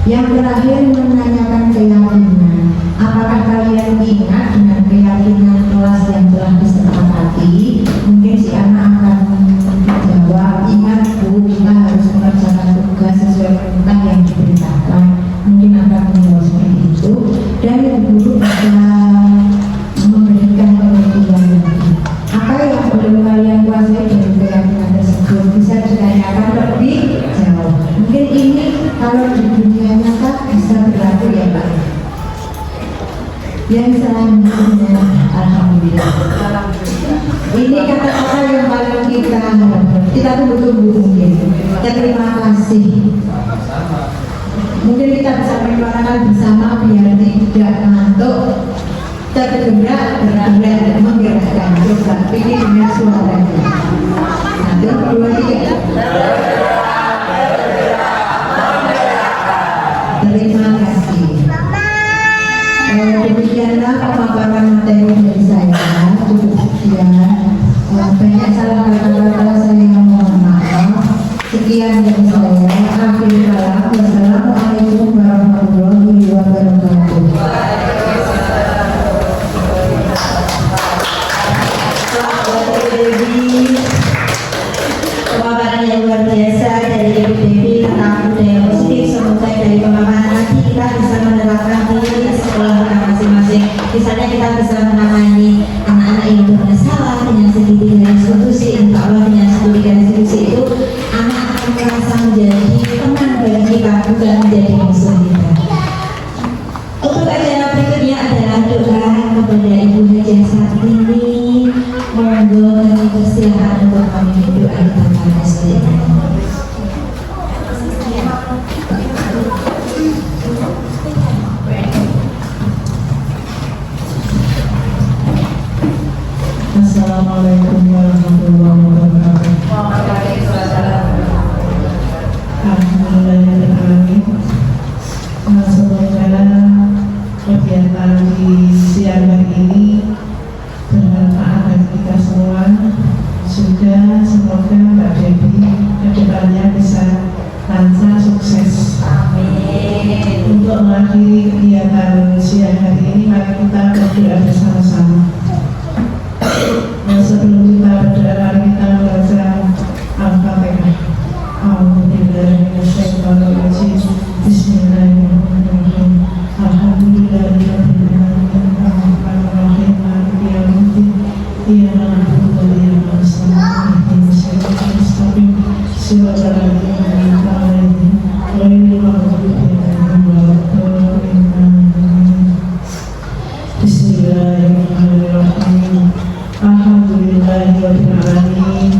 Yang terakhir menanyakan keyakinan. Apakah kalian ingat dengan keyakinan kelas yang telah disepakati? Mungkin si anak akan menjawab, ingat Bu, kita harus mengerjakan tugas sesuai perintah yang diberitakan. Mungkin akan menjawab seperti itu. Dan ibu guru bisa memberikan pengertian lagi. Apa yang belum kalian kuasai dari keyakinan tersebut bisa ditanyakan lebih jauh. Mungkin ini kalau di dunia nyata bisa berlaku ya Pak. Yang selanjutnya, alhamdulillah. Ini kata-kata yang paling kita tunggu-tunggu mungkin. Terima kasih. Mungkin kita bisa menyuarakan bersama biar tidak ngantuk, tergerak, menggerakkan. Coba pilih dengan suaranya. 1, 2, 3. Terima kasih. Demikianlah pemaparan materi dari saya. Cukup sekian. Banyak salah kata-kata saya mohon maaf. Sekian dari saya. Akhir kalam. Wassalamualaikum warahmatullahi wabarakatuh. Pemaparan yang luar biasa dari Ibu Devi tentang budaya positif. Semoga dari pemaparan nanti kita bisa menerapkan di sekolah kita masing-masing. Misalnya kita bisa menangani anak-anak yang bermasalah dengan studi dari institusi. Insya Allah dengan studi dari institusi itu anak akan merasa menjadi teman bagi kita, bukan menjadi musuh kita. Untuk acara berikutnya adalah doa kepada Ibu Hajah Sartini. Monggo kami persilakan untuk kami doa kita pada sekalian. Assalamualaikum warahmatullahi wabarakatuh. Alhamdulillahirrahmanirrahim. Semoga kegiatan di siang hari ini bermanfaat bagi kita semua. Juga semoga Mbak Devi kedepannya bisa lancar sukses. Amin. Untuk mengakhiri kegiatan siang hari ini, mari kita berdoa bersama-sama. Sebelum kita berdoa, mari kita membaca Al-Fatihah. A'udzubillahiminasyaitonirrajim. Bismillahirrahmanirrahim. Alhamdulillahirabbil alamin. Arrahmanirrahim. Maliki yaumiddin. Iyyaka na'budu wa iyyaka nasta'in. Ihdinas siratal mustaqim. Siratal ladzina an'amta 'alaihim ghairil maghdubi 'alaihim waladdallin. Bismillahirrahmanirrahim. Alhamdulillahirabbil alamin.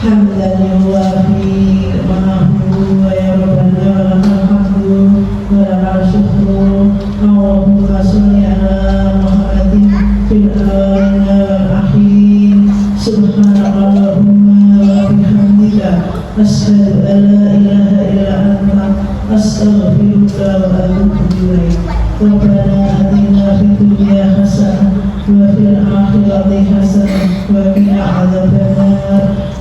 Hamdan yuwafi ma'ahu wa yarabana alhamdu wa lakal syukru. Allahumma sholli ala Muhammadin fil awwalin wal akhirin. Subhanallahumma wa bihamdika asyhadu an la ilaha illa anta astaghfiruka wa atubu ilaik. Rabbana atina fid dunya hasanah wa fil akhirati hasanah wa qina adzabannar.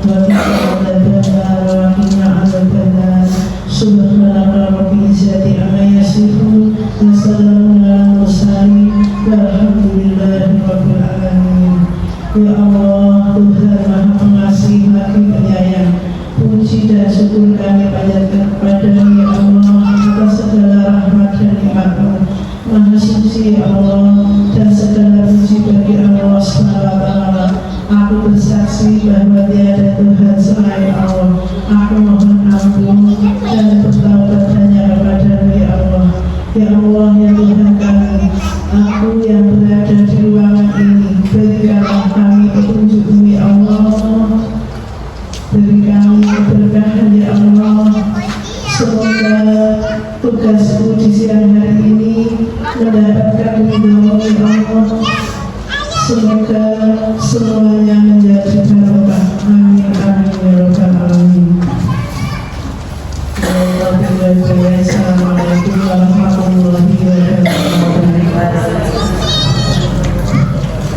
Subhanallah rabbil izzati amma yasifun wa salamun alal mursalin walhamdulillahi rabbil alamin. Ya Allah, Tuhan Maha Pengasih lagi Penyayang, puji dan syukur kami panjatkan kepada-Mu ya Allah atas segala rahmat dan nikmat-Mu. Maha suci ya Allah, dan segala puji bagi Allah SWT. Aku bersaksi bahwa tiada Tuhan selain Allah. Aku mohon ampun dan bertaubat hanya kepada-Mu ya Allah. Ya Allah ya Tuhan kami, aku yang berada di ruangan ini, berikanlah kami petunjuk-Mu ya Allah. Beri kami keberkahan ya Allah. Semoga tugasku di siang hari ini mendapatkan ridho Allah. Semoga semuanya menjadi barokah. Amin amin ya rabbal alamin. Assalamualaikum warahmatullahi wabarakatuh.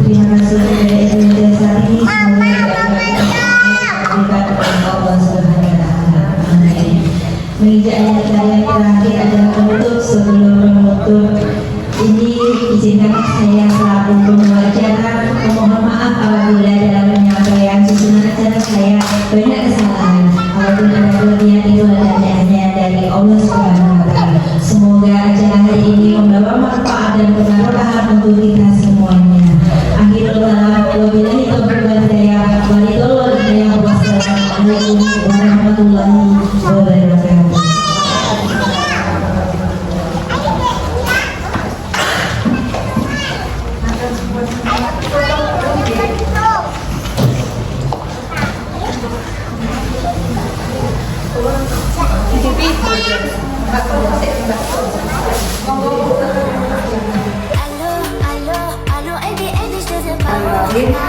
Terima kasih kepada Ibu Sari. Semoga Allah Subhanahu wa Ta'ala. Amin. Meja ayat yang terakhir adalah penutup. Sebelum menutup ini izinkan saya selaku pembawa acara memohon maaf apabila dalam penyampaian susunan acara saya banyak kesalahan. Apapun ada kelebihan itu hanya dari Allah Subhanahu wa Ta'ala. Semoga acara hari ini membawa manfaat dan keberkahan untuk kita semuanya. Akhirul kalam, wabillahi taufiq wal hidayah. Wassalamualaikum warahmatullahi wabarakatuh.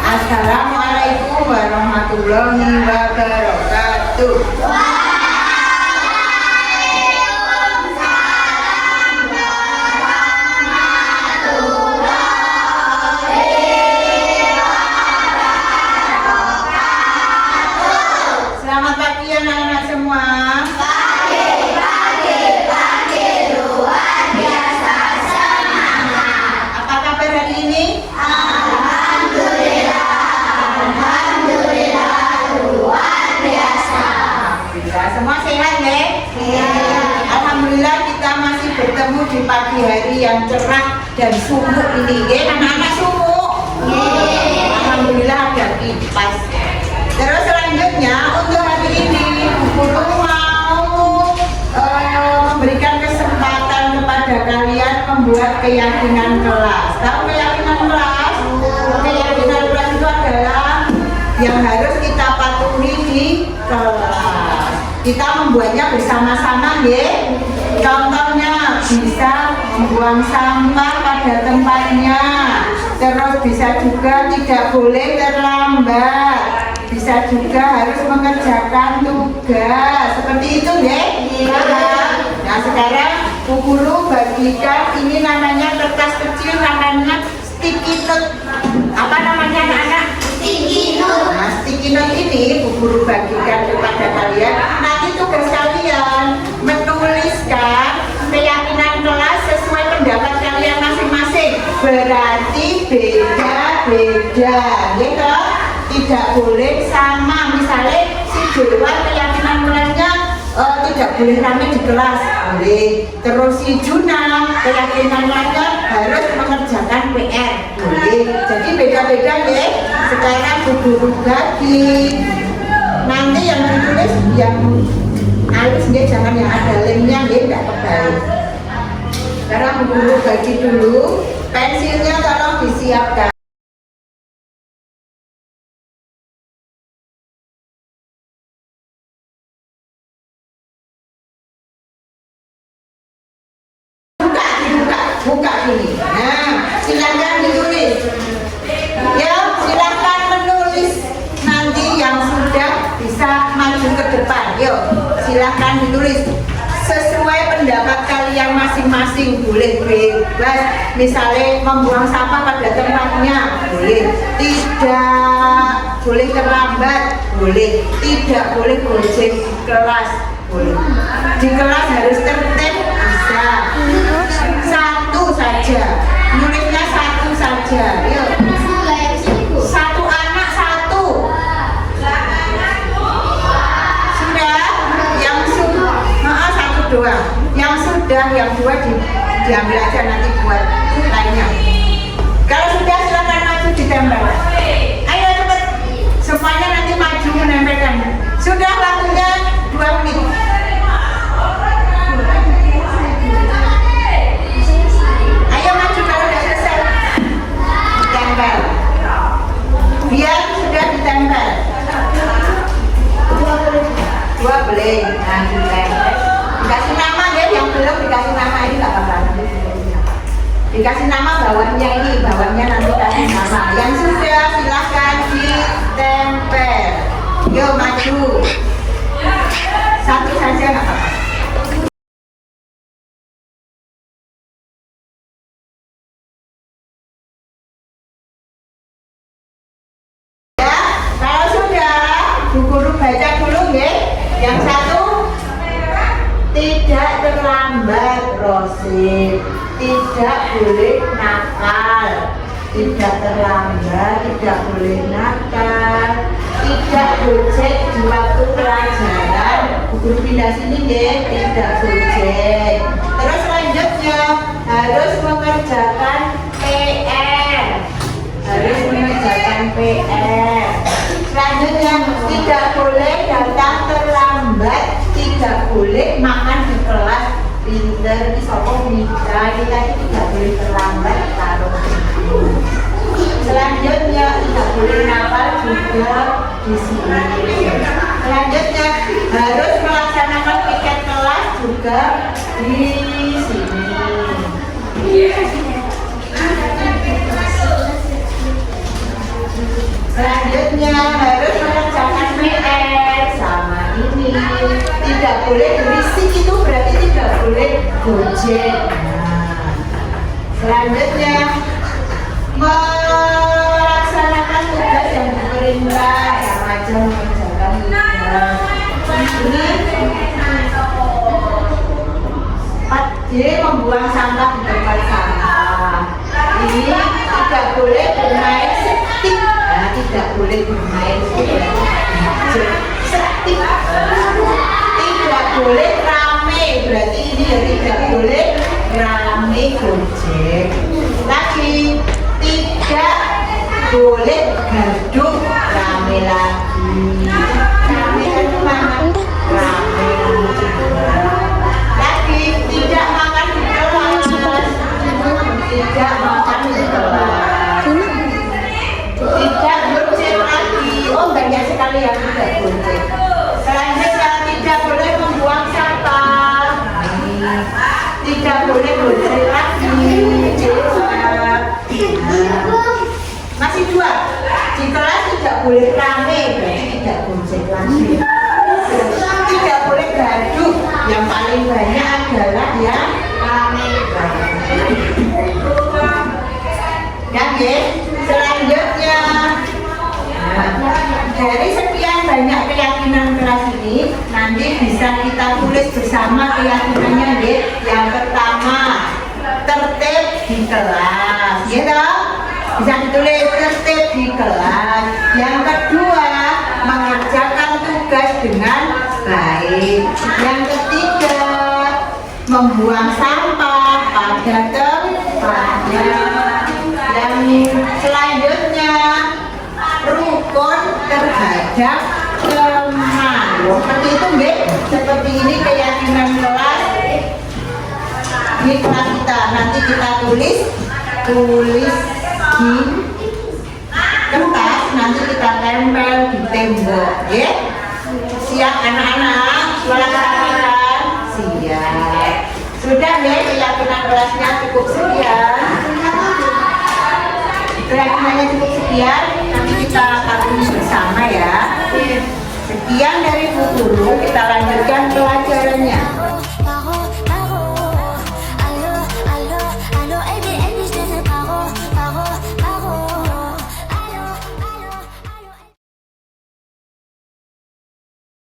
Assalamualaikum warahmatullahi wabarakatuh. Selamat pagi anak-anak semua. Luar biasa semangat. Apa kabar hari ini? Semua sehat ya? Alhamdulillah kita masih bertemu di pagi hari yang cerah dan sumuk ini ya, anak-anak sumuk. Alhamdulillah ada kipas. Terus selanjutnya untuk hari ini guru mau memberikan kesempatan kepada kalian membuat keyakinan kelas. Tahu keyakinan kelas? Keyakinan kelas itu adalah yang harus kita patuhi di kelas. Kita membuatnya bersama-sama ya. Contohnya bisa membuang sampah pada tempatnya. Terus bisa juga tidak boleh terlambat. Bisa juga harus mengerjakan tugas. Seperti itu ya. Nah sekarang Bu Guru bagikan ini namanya kertas kecil namanya sticky note. Apa namanya anak-anak? Sticky note. Nah sticky note ini Bu Guru bagikan kepada kalian. Nanti tugas kalian menuliskan keyakinan kelas sesuai pendapat kalian masing-masing. Berarti beda-beda, gitu? Tidak boleh sama. Misalnya si Dewan keyakinan kelasnya tidak boleh rame di kelas, boleh. Terus si Juna keyakinan kelasnya harus mengerjakan PR, boleh. Jadi beda-beda ya. Sekarang Bu Guru bagi. Nanti yang ditulis yang halus dia, jangan yang ada lemnya dia tidak kebalik. Sekarang Bu Guru bagi dulu. Pensilnya tolong disiapkan. Buka ini. Nah, silakan ditulis. Ya, silakan menulis. Nanti yang sudah bisa maju ke depan. Yuk, silakan ditulis sesuai pendapat kalian masing-masing. Boleh bebas. Misalnya membuang sampah pada tempatnya, boleh. Tidak boleh terlambat, boleh. Tidak boleh gojek di kelas, boleh. Di kelas harus tertib, bisa. Satu saja, nulisnya satu saja. Yuk. Satu anak satu. Sudah? Yang sudah, satu doang. Yang sudah, yang dua diambil aja nanti buat lainnya. Kalau sudah silakan maju ditempel. Ayo cepat, semuanya nanti maju menempelkan. Sudah waktunya 2 menit. Biar sudah ditempel. Dua boleh. Nah, ditempel. Dikasih nama ya, yang belum dikasih nama ini nggak apa-apa. Dikasih nama bawahnya ini, bawahnya nanti kasih nama. Yang sudah silahkan ditempel. Yuk maju. Satu saja nggak apa-apa. Ya, kalau sudah, Bu Guru baca dulu ya. Yang satu, tidak terlambat Rosid, tidak boleh nakal, tidak terlambat, tidak boleh nakal, tidak gojek di waktu pelajaran. Bu Guru pindah sini ya, tidak gojek. Terus selanjutnya harus mengerjakan PR, harus mengerjakan PR. Selanjutnya tidak boleh datang terlambat, tidak boleh makan di kelas. Pinter di sopong kita tidak boleh terlambat taruh. Selanjutnya tidak boleh nakal juga di sini. Selanjutnya harus melaksanakan piket kelas juga di sini. Selanjutnya harus mengerjakan PR sama ini. Tidak boleh berisik, itu berarti tidak boleh gojek. Selanjutnya melaksanakan tugas yang diperintah, yang aja mengerjakan tugas. Ini 4D membuang sampah di tempat sampah. Ini tidak boleh bermain setik. Tidak boleh bermain setik. Tidak boleh rame, berarti ini ya tidak boleh rame gojek. Lagi tidak boleh gaduh rame lagi. Rame itu mana? Rame lagi tidak makan di kelas. Tidak makan di kelas. Tidak gojek lagi. Oh banyak sekali yang tidak gojek. Selanjutnya tidak boleh membuang sampah. Tidak boleh gojek lagi. Masih dua. Di kelas tidak boleh rame, berarti tidak gojek lagi. Tidak boleh gaduh. Yang paling banyak adalah yang rame. Ya, selanjutnya dari sekian banyak keyakinan kelas ini nanti bisa kita tulis bersama keyakinannya ya. Yang pertama, tertib di kelas, ya toh? Bisa ditulis tertib di kelas. Yang kedua, mengerjakan tugas dengan baik. Yang ketiga, membuang sampah pada tempatnya. Yang selanjutnya, rukun terhadap teman. Seperti itu nggih? Seperti ini keyakinan kelas di kelas kita. Nanti kita tulis di kertas, nanti kita tempel di tembok, ya. Siap anak-anak? Silakan. Siap. Sudah ya, keyakinan kelasnya cukup sekian. Keyakinannya cukup sekian, nanti kita akan tulis bersama ya. Sekian dari Bu Guru, kita lanjutkan kelas.